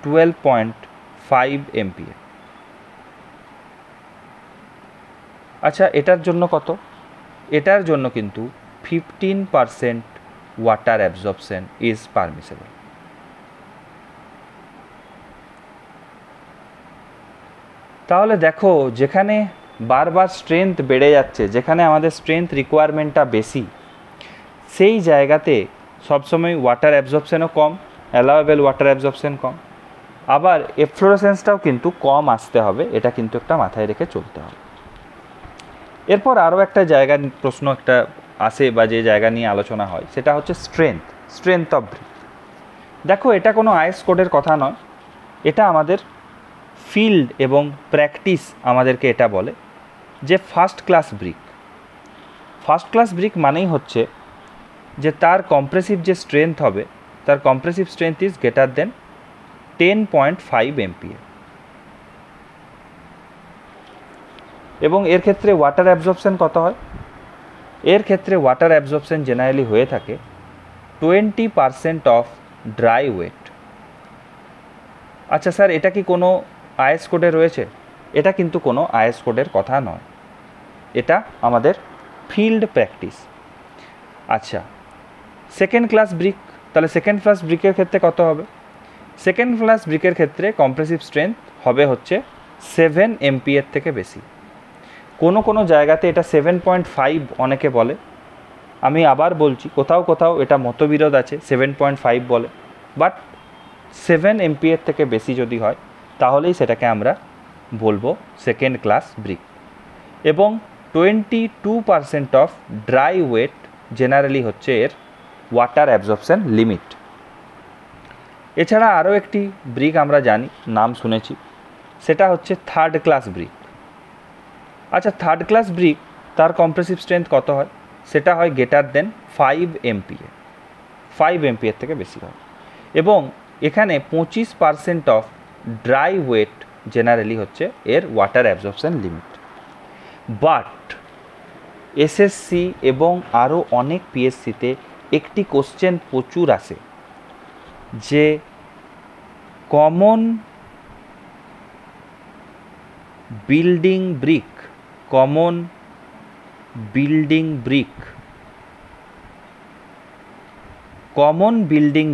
12.5 MPa। আচ্ছা, এটার জন্য কত? এটার জন্য কিন্তু 15% ওয়াটার অ্যাবজর্পশন ইজ পারমিসেবল। তাহলে দেখো, যেখানে বারবার স্ট্রেংথ বেড়ে যাচ্ছে, যেখানে আমাদের স্ট্রেংথ রিকোয়ারমেন্টটা বেশি, সেই জায়গাতে সবসময় ওয়াটার অ্যাবজর্পশনও কম, অ্যালাওয়েবল ওয়াটার অ্যাবজর্পশন কম, আবার এফ্লোরেসেন্সটাও কিন্তু কম আসতে হবে, এটা কিন্তু একটা মাথায় রেখে চলতে হবে। এরপর আরও একটা জায়গা প্রশ্ন একটা আসে বা যে জায়গা নিয়ে আলোচনা হয় সেটা হচ্ছে স্ট্রেংথ অফ ব্রিক। দেখো, এটা কোনো আইএস কোডের কথা নয়, এটা আমাদের ফিল্ড এবং প্র্যাকটিস আমাদেরকে এটা বলে যে ফার্স্ট ক্লাস ব্রিক মানেই হচ্ছে যে তার কম্প্রেসিভ যে স্ট্রেংথ হবে, তার compressive strength is greater than 10.5 MPa, এবং এর ক্ষেত্রে ওয়াটার অ্যাবজর্পশন কত হয়? এর ক্ষেত্রে ওয়াটার অ্যাবজর্পশন জেনারেলি হয়ে থাকে 20% অফ ড্রাই ওয়েট। আচ্ছা স্যার, এটা কি কোনো আইএস কোডে রয়েছে? এটা কিন্তু কোনো আইএস কোডের কথা নয়, এটা আমাদের ফিল্ড প্র্যাকটিস। আচ্ছা, সেকেন্ড ক্লাস ব্রিক, তাহলে সেকেন্ড ক্লাস ব্রিকের ক্ষেত্রে কত হবে? সেকেন্ড ক্লাস ব্রিকের ক্ষেত্রে কম্প্রেসিভ স্ট্রেংথ হবে হচ্ছে 7 MPa থেকে বেশি। কোনো জায়গাতে এটা 7.5 অনেকে বলে, আমি আবার বলছি, কোথাও এটা মতবিরোধ আছে, 7.5 বলে, বাট 7 MPa থেকে বেশি যদি হয় তাহলেই সেটাকে আমরা বলবো সেকেন্ড ক্লাস ব্রিক। এবং 22% অফ ড্রাই ওয়েট জেনারেলি হচ্ছে এর ওয়াটার অ্যাবজর্পশন লিমিট। এছাড়া আরও একটি ব্রিক আমরা জানি, নাম শুনেছি, সেটা হচ্ছে থার্ড ক্লাস ব্রিক। আচ্ছা, থার্ড ক্লাস ব্রিক তার কম্প্রেসিভ স্ট্রেংথ কত হয়? সেটা হয় গ্রেটার দেন 5 MPa থেকে বেশি হয়, এবং এখানে 25% অফ ড্রাই ওয়েট জেনারেলি হচ্ছে এর water absorption limit. But SSC এবং আরও অনেক পিএসসিতে একটি কোশ্চেন প্রচুর আসে যে কমন বিল্ডিং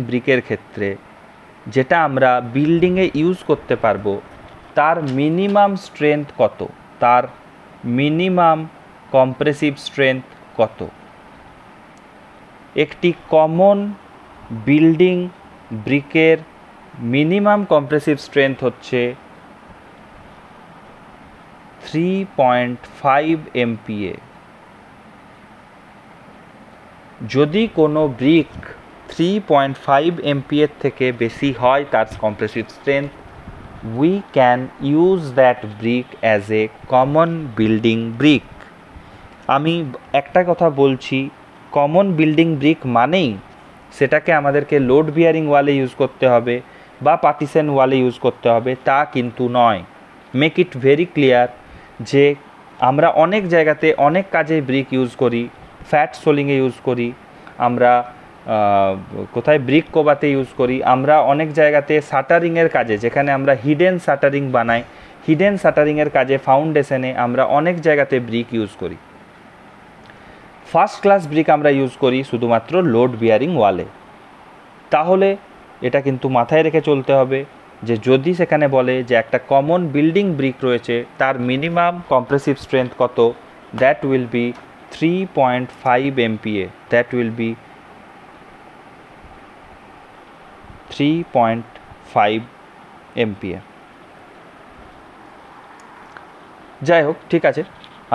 ব্রিকের ক্ষেত্রে যেটা আমরা বিল্ডিংয়ে ইউজ করতে পারবো, তার মিনিমাম স্ট্রেংথ কত, তার মিনিমাম কম্প্রেসিভ স্ট্রেংথ কত? একটি কমন বিল্ডিং ব্রিকের মিনিমাম কম্প্রেসিভ স্ট্রেংথ হচ্ছে 3.5 MPa। যদি কোনো ব্রিক 3.5 MPa থেকে বেশি হয় তার compressive strength, we can use that brick as a common building brick। আমি একটা কথা বলছি, কমন বিল্ডিং ব্রিক মানেই সেটাকে আমাদেরকে লোড বিয়ারিং ওয়ালে ইউজ করতে হবে বা পার্টিশন ওয়ালে ইউজ করতে হবে, তা কিন্তু নয়। মেক ইট ভেরি ক্লিয়ার যে আমরা অনেক জায়গাতে অনেক কাজে ব্রিক ইউজ করি, ফ্যাট সোলিংয়ে ইউজ করি, আমরা কোথায় ব্রিক কোবাতে ইউজ করি, আমরা অনেক জায়গাতে শাটারিংয়ের কাজে, যেখানে আমরা হিডেন শাটারিং বানাই, হিডেন শাটারিংয়ের কাজে ফাউন্ডেশনে আমরা অনেক জায়গাতে ব্রিক ইউজ করি। ফার্স্ট ক্লাস ব্রিক আমরা ইউজ করি শুধুমাত্র লোড বিয়ারিং ওয়ালে। তাহলে এটা কিন্তু মাথায় রেখে চলতে হবে যে যদি সেখানে বলে যে একটা কমন বিল্ডিং ব্রিক রয়েছে, তার মিনিমাম কম্প্রেসিভ স্ট্রেংথ কত, that will be 3.5 MPa, that will be 3.5 MPa। যাই হোক, ঠিক আছে,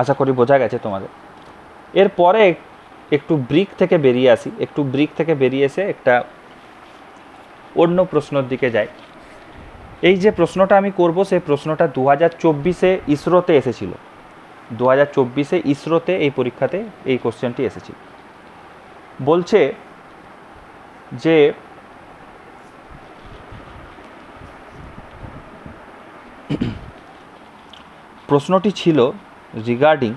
আশা করি বোঝা গেছে তোমাদের। এরপরে একটু ব্রিক থেকে বেরিয়ে আসি, একটু ব্রিক থেকে বেরিয়ে এসে একটা অন্য প্রশ্নের দিকে যাই। এই যে প্রশ্নটা আমি করব সেই প্রশ্নটা 2024-এ ইসরোতে এসেছিল। 2024-এ ইসরোতে এই পরীক্ষাতে এই কোশ্চেনটি এসেছিল। বলছে যে প্রশ্নটি ছিল রিগার্ডিং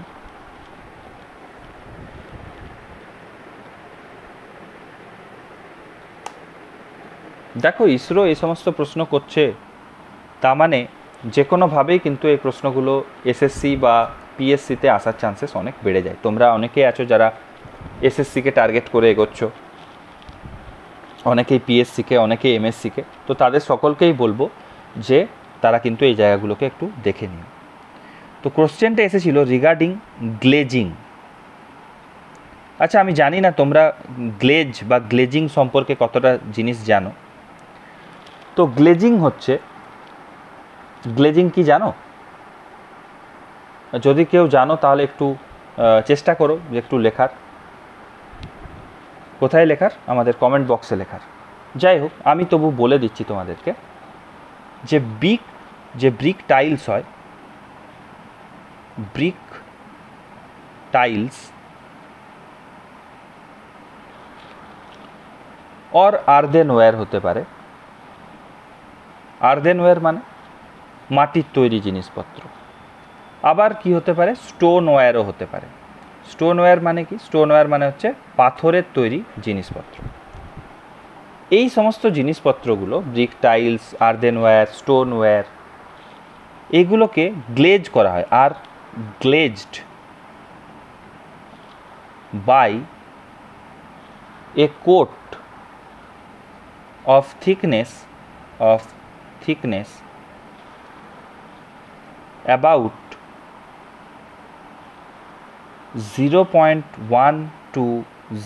দেখো ইসরো এই সমস্ত প্রশ্ন করছে, তা মানে যে কোনোভাবেই কিন্তু এই প্রশ্নগুলো এসএসসি বা পিএসসিতে আসার চান্সেস অনেক বেড়ে যায়। তোমরা অনেকেই আছো যারা এসএসসিকে টার্গেট করে এগোচ্ছ, অনেকেই পিএসসিকে, অনেকেই এমএসসিকে। তো তাদের সকলকেই বলবো যে তারা কিন্তু এই জায়গাগুলোকে একটু দেখে নিন। তো কোশ্চেনটা এসেছিল রিগার্ডিং গ্লেজিং। আচ্ছা, আমি জানি না তোমরা গ্লেজ বা গ্লেজিং সম্পর্কে কতটা জিনিস জানো। তো গ্লেজিং হচ্ছে, গ্লেজিং কি জানো? যদি কেউ জানো তাহলে একটু চেষ্টা করো যে একটু লেখার। কোথায় লেখার? আমাদের কমেন্ট বক্সে লেখার। যাই হোক, আমি তবু বলে দিচ্ছি তোমাদেরকে যে ব্রিক টাইলস হয়, ব্রিক টাইলস और আর্দেনওয়্যার হতে পারে। আর্দেনওয়্যার মানে মাটির তৈরি জিনিসপত্র। আবার কি হতে পারে? স্টোনওয়্যারও হতে পারে। স্টোনওয়্যার মানে কি? স্টোনওয়্যার মানে হচ্ছে পাথরের তৈরি জিনিসপত্র। এই সমস্ত জিনিসপত্রগুলো ব্রিক টাইলস, আর্দেনওয়্যার, স্টোনওয়্যার, এগুলোকে গ্লেজ করা হয়। আর glazed by a coat of thickness about 0.1 to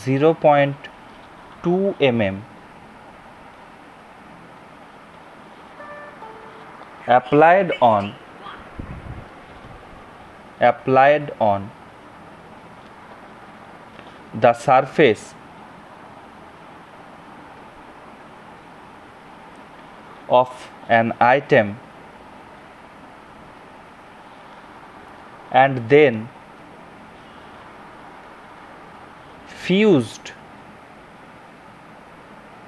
0.2 mm applied on the surface of an item and then fused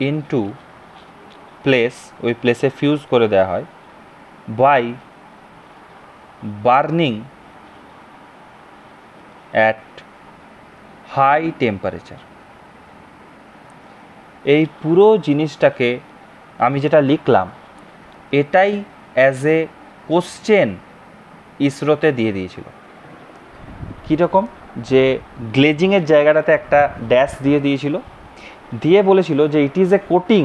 into place, ওই প্লেসে ফিউজ করে দেওয়া হয় by burning at high temperature। এই পুরো জিনিসটাকে আমি যেটা লিখলাম এটাই অ্যাজ এ কোশ্চেন ইসরোতে দিয়ে দিয়েছিল। কীরকম? যে গ্লেজিংয়ের জায়গাটাতে একটা ড্যাশ দিয়ে দিয়েছিল, দিয়ে বলেছিল যে it is a coating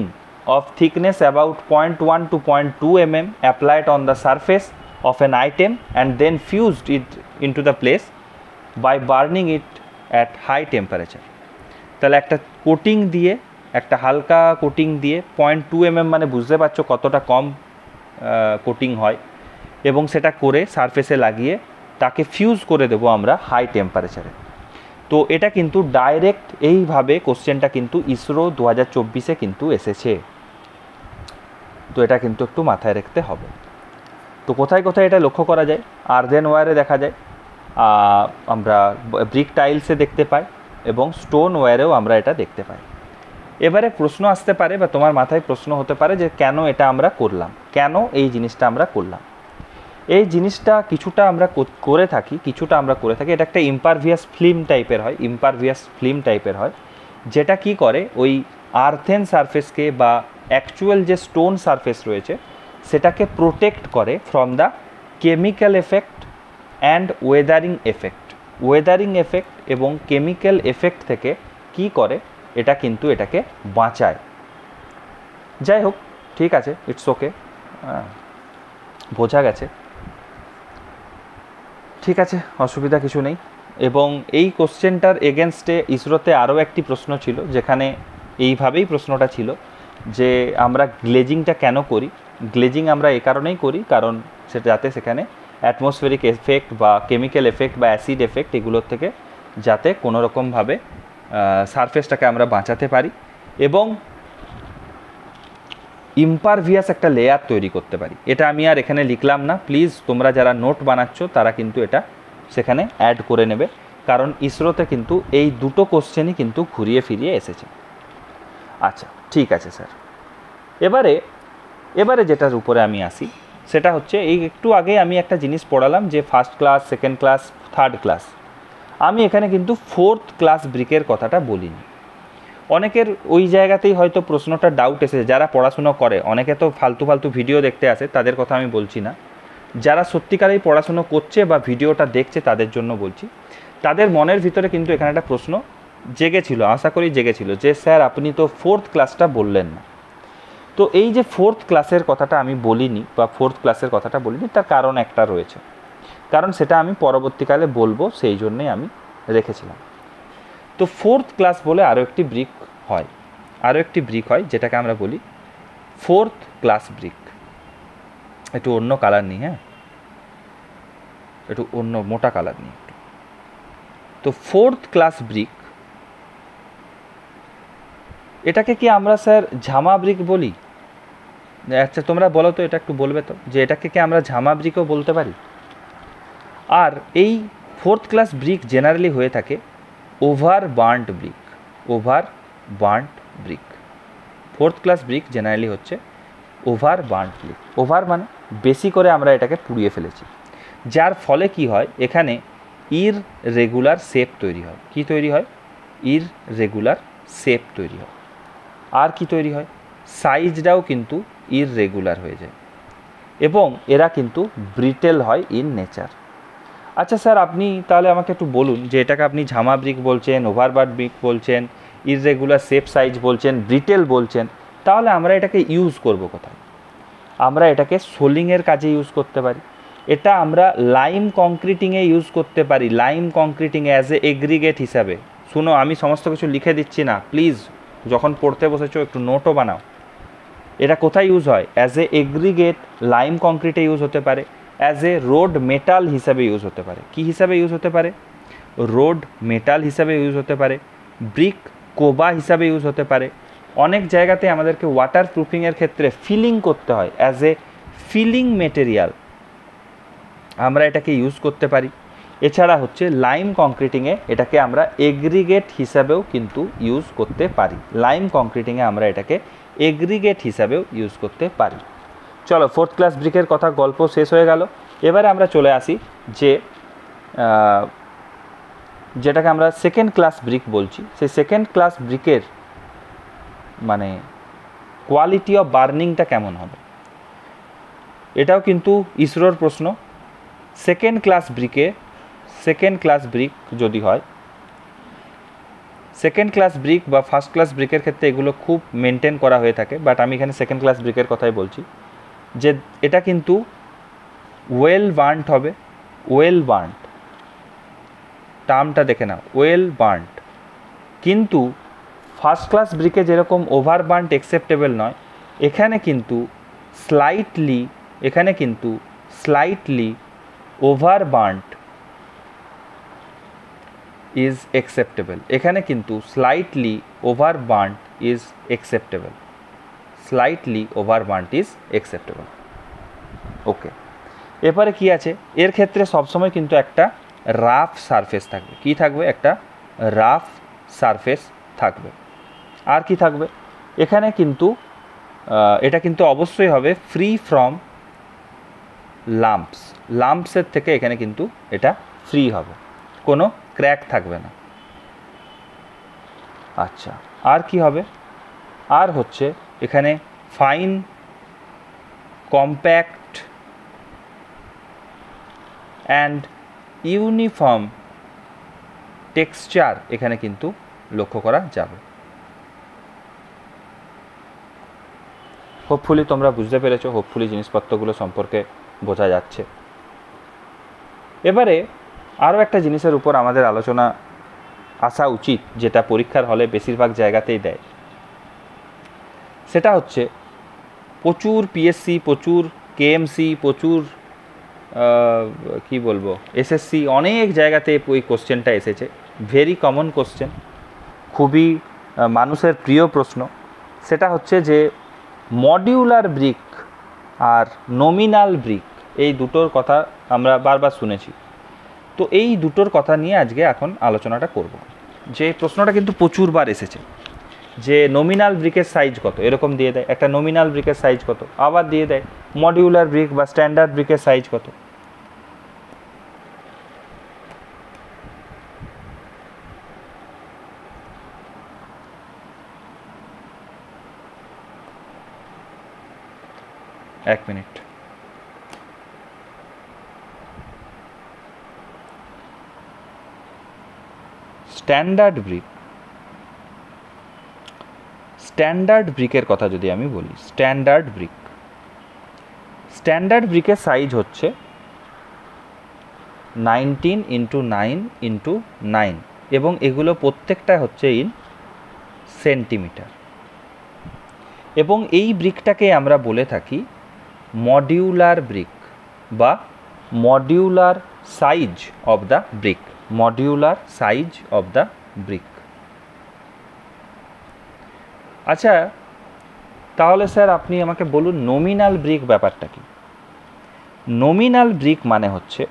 of thickness about 0.1 to 0.2 mm applied on the surface of an item and then fused it into the place by burning it at high temperature. তাহলে একটা কোটিং দিয়ে, একটা হালকা কোটিং দিয়ে 0.2 mm মানে বুঝতে পারছো কতটা কম কোটিং হয়, এবং সেটা করে সারফেসে লাগিয়ে তাকে ফিউজ করে দেবো আমরা হাই টেম্পারেচারে। তো এটা কিন্তু ডাইরেক্ট এইভাবে কোশ্চেনটা কিন্তু ইসরো 2024-এ কিন্তু এসেছে। তো এটা কিন্তু একটু মাথায় রাখতে হবে। তো কোথায় কোথায় এটা লক্ষ্য করা যায়? আর্দেনওয়্যারে দেখা যায়, আমরা ব্রিক টাইলসে দেখতে পাই, এবং স্টোনওয়্যারেও আমরা এটা দেখতে পাই। এবারে প্রশ্ন আসতে পারে বা তোমার মাথায় প্রশ্ন হতে পারে যে কেন এটা আমরা করলাম, কেন এই জিনিসটা আমরা করলাম। এই জিনিসটা কিছুটা আমরা করে থাকি, এটা একটা ইম্পারভিয়াস ফিল্ম টাইপের হয়, যেটা কি করে ওই আর্থেন সারফেসকে বা অ্যাকচুয়াল যে স্টোন সারফেস রয়েছে সেটাকে প্রোটেক্ট করে from the chemical effect and Wuthering effect এবং কেমিক্যাল এফেক্ট থেকে কি করে এটা কিন্তু এটাকে বাঁচায়। যাই হোক, ঠিক আছে, ইটস ওকে, বোঝা গেছে, ঠিক আছে, অসুবিধা কিছু নেই। এবং এই কোশ্চেনটার এগেনস্টে ইসরোতে আরও একটি প্রশ্ন ছিল, যেখানে এইভাবেই প্রশ্নটা ছিল যে আমরা গ্লেজিংটা কেন করি। গ্লেজিং আমরা এই কারণেই করি কারণ সেটা যাতে সেখানে অ্যাটমসফেরিক এফেক্ট বা কেমিক্যাল এফেক্ট বা অ্যাসিড এফেক্ট এগুলোর থেকে যাতে কোনো রকমভাবে সারফেসটাকে আমরা বাঁচাতে পারি, এবং ইমপারভিয়াস একটা লেয়ার তৈরি করতে পারি। এটা আমি আর এখানে লিখলাম না, প্লিজ তোমরা যারা নোট বানাচ্ছ তারা কিন্তু এটা সেখানে অ্যাড করে নেবে, কারণ ইসরোতে কিন্তু এই দুটো কোশ্চেনই কিন্তু ঘুরিয়ে ফিরিয়ে এসেছে। আচ্ছা ঠিক আছে স্যার, এবারে যেটার উপরে আমি আসি সেটা হচ্ছে, এই একটু আগে আমি একটা জিনিস পড়ালাম যে first class, second class, third class. আমি এখানে কিন্তু ফোর্থ ক্লাস ব্রিকের কথাটা বলিনি। অনেকের ওই জায়গাতেই হয়তো প্রশ্নটা ডাউট এসেছে, যারা পড়াশুনো করে, অনেকে তো ফালতু ফালতু ভিডিও দেখতে আসে, তাদের কথা আমি বলছি না, যারা সত্যিকারেই পড়াশুনো করছে বা ভিডিওটা দেখছে তাদের জন্য বলছি। তাদের মনের ভিতরে কিন্তু এখানে একটা প্রশ্ন জেগেছিল, আশা করি জেগেছিল, যে স্যার আপনি তো ফোর্থ ক্লাসটা বললেন না। তো এই যে ফোর্থ ক্লাসের কথাটা আমি বলিনি বা ফোর্থ ক্লাসের কথাটা বলিনি, তার কারণ একটা রয়েছে, কারণ সেটা আমি পরবর্তীকালে বলবো, সেই জন্যেই আমি রেখেছিলাম। তো ফোর্থ ক্লাস বলে আরও একটি ব্রিক হয়, যেটাকে আমরা বলি ফোর্থ ক্লাস ব্রিক। একটু অন্য কালার নিই, হ্যাঁ, একটু অন্য মোটা কালার নিই একটু। তো ফোর্থ ক্লাস ব্রিক, এটাকে কি আমরা স্যার ঝামা ব্রিক বলি? আচ্ছা তোমরা বলো তো, এটা একটু বলবে তো, যে এটাকে কি আমরা ঝামা ব্রিকও বলতে পারি? আর এই ফোর্থ ক্লাস ব্রিক জেনারেলি হয়ে থাকে over burnt brick. Fourth class brick generally হচ্ছে ওভার বার্ন্ট ব্রিক। ওভার মানে বেশি করে আমরা এটাকে পুড়িয়ে ফেলেছি, যার ফলে কি হয়, এখানে ইররেগুলার শেপ তৈরি হয়। কি তৈরি হয়? ইররেগুলার শেপ তৈরি হয়। আর কি তৈরি হয়? সাইজটাও কিন্তু ইররেগুলার হয়ে যায়, এবং এরা কিন্তু ব্রিটেল হয় ইন নেচার। আচ্ছা স্যার, আপনি তাহলে আমাকে একটু বলুন যে এটাকে আপনি ঝামা ব্রিক বলছেন, ওভারবার্ড ব্রিক বলছেন, ইররেগুলার শেপ সাইজ বলছেন, ব্রিটেল বলছেন, তাহলে আমরা এটাকে ইউজ করব কোথায়? আমরা এটাকে সোলিংয়ের কাজে ইউজ করতে পারি, এটা আমরা লাইম কংক্রিটিংয়ে ইউজ করতে পারি, লাইম কংক্রিটিং অ্যাজ এ এগ্রিগেট হিসাবে। শুনো, আমি সমস্ত কিছু লিখে দিচ্ছি না, প্লিজ যখন পড়তে বসেছো একটু নোটও বানাও। এটা কোথায় ইউজ হয়? অ্যাজ এ এগ্রিগেট লাইম কংক্রিটে ইউজ হতে পারে, অ্যাজ এ রোড মেটাল হিসাবে ইউজ হতে পারে। কি হিসাবে ইউজ হতে পারে? রোড মেটাল হিসাবে ইউজ হতে পারে, ব্রিক কোবা হিসাবে ইউজ হতে পারে। অনেক জায়গাতে আমাদেরকে ওয়াটার প্রুফিংয়ের ক্ষেত্রে ফিলিং করতে হয়, অ্যাজ এ ফিলিং মেটেরিয়াল আমরা এটাকে ইউজ করতে পারি। এছাড়া হচ্ছে লাইম কংক্রিটিংয়ে এটাকে আমরা এগ্রিগেট হিসাবেও কিন্তু ইউজ করতে পারি। লাইম কংক্রিটিংয়ে আমরা এটাকে এগ্রিগেট হিসাবেও ইউজ করতে পারি। চলো, ফোর্থ ক্লাস ব্রিকের কথা গল্প শেষ হয়ে গেল। এবারে আমরা চলে আসি যে যেটাকে আমরা সেকেন্ড ক্লাস ব্রিক বলছি, সেই সেকেন্ড ক্লাস ব্রিকের মানে কোয়ালিটি অফ বার্নিংটা কেমন হবে, এটাও কিন্তু ইসরোর প্রশ্ন। সেকেন্ড ক্লাস ব্রিক যদি হয়, সেকেন্ড ক্লাস ব্রিক বা ফার্স্ট ক্লাস ব্রিকের ক্ষেত্রে এগুলো খুব মেনটেন করা হয়ে থাকে, বাট আমি এখানে সেকেন্ড ক্লাস ব্রিকের কথাই বলছি, যে এটা কিন্তু ওয়েল বার্নড হবে। ওয়েল বার্নড টার্মটা দেখে নাও, ওয়েল বার্নড। কিন্তু ফার্স্ট ক্লাস ব্রিকে যেরকম ওভার বার্নড অ্যাকসেপ্টেবল নয়, এখানে কিন্তু slightly over burned is acceptable. এখানে কিন্তু slightly over burned is acceptable. Okay, এরপরে কি আছে? এর ক্ষেত্রে সবসময় কিন্তু একটা রাফ সারফেস থাকবে। কি থাকবে? একটা রাফ সারফেস থাকবে। আর কি থাকবে? এখানে কিন্তু এটা কিন্তু অবশ্যই হবে ফ্রি ফ্রম লাম্পসের থেকে এখানে কিন্তু এটা ফ্রি হবে, কোনো ক্র্যাক থাকবে না। আচ্ছা, আর কি হবে? আর হচ্ছে এখানে fine compact and uniform texture এখানে কিন্তু লক্ষ্য করা যাবে। হোপফুলি তোমরা বুঝতে পেরেছো, হোপফুলি জিনিসপত্রগুলো সম্পর্কে বোঝা যাচ্ছে। এবারে আরও একটা জিনিসের উপর আমাদের আলোচনা আসা উচিত, যেটা পরীক্ষার হলে বেশিরভাগ জায়গাতেই দেয়, সেটা হচ্ছে প্রচুর পিএসসি, প্রচুর কেএমসি, প্রচুর কি বলবো এসএসসি, অনেক জায়গাতে ওই কোশ্চেনটা এসেছে। ভেরি কমন কোশ্চেন, খুবই মানুষের প্রিয় প্রশ্ন। সেটা হচ্ছে যে মডিউলার ব্রিক আর নমিনাল ব্রিক এই দুটোর কথা আমরা বারবার শুনেছি। তো এই দুটোর কথা নিয়ে আজকে এখন আলোচনাটা করব। যে প্রশ্নটা কিন্তু প্রচুরবার এসেছে যে নমিনাল ব্রিকের সাইজ কত, এরকম দিয়ে দেয় একটা নমিনাল ব্রিকের সাইজ কত, আবার দিয়ে দেয় মডিউলার ব্রিক বা স্ট্যান্ডার্ড ব্রিকের সাইজ কত। এক মিনিট। স্ট্যান্ডার্ড ব্রিকের কথা যদি আমি বলি, স্ট্যান্ডার্ড ব্রিকের সাইজ হচ্ছে 19x9x9 এবং এগুলো প্রত্যেকটা হচ্ছে ইন সেন্টিমিটার। এবং এই ব্রিকটাকে আমরা বলে থাকি মডিউলার ব্রিক বা modular size of the brick. আচ্ছা, তাহলে স্যার আপনি আমাকে বলুন নমিনাল ব্রিক ব্যাপারটা কি। নমিনাল ব্রিক মানে হচ্ছে,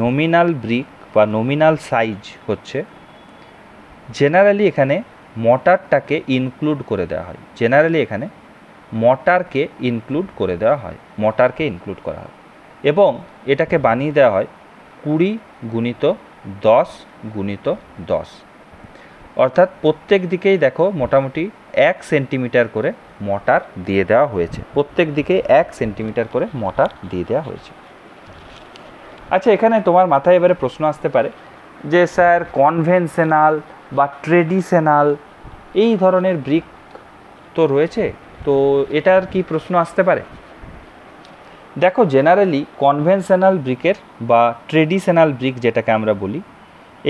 নমিনাল ব্রিক বা নমিনাল সাইজ হচ্ছে জেনারেলি এখানে মর্টারকে ইনক্লুড করে দেওয়া হয়। মর্টারকে ইনক্লুড করা হয় এবং এটাকে বানিয়ে দেওয়া হয় 20x10x10, অর্থাৎ প্রত্যেক দিকেই দেখো মোটামুটি 1 সেন্টিমিটার করে মর্টার দিয়ে দেওয়া হয়েছে। আচ্ছা, এখানে তোমার মাথায় এবারে প্রশ্ন আসতে পারে যে স্যার কনভেনশনাল বা ট্রেডিশনাল এই ধরনের ব্রিক তো রয়েছে, তো এটার কি প্রশ্ন আসতে পারে। দেখো, জেনারেলি কনভেনশনাল ব্রিকের বা ট্রেডিশনাল ব্রিক যেটাকে আমরা বলি,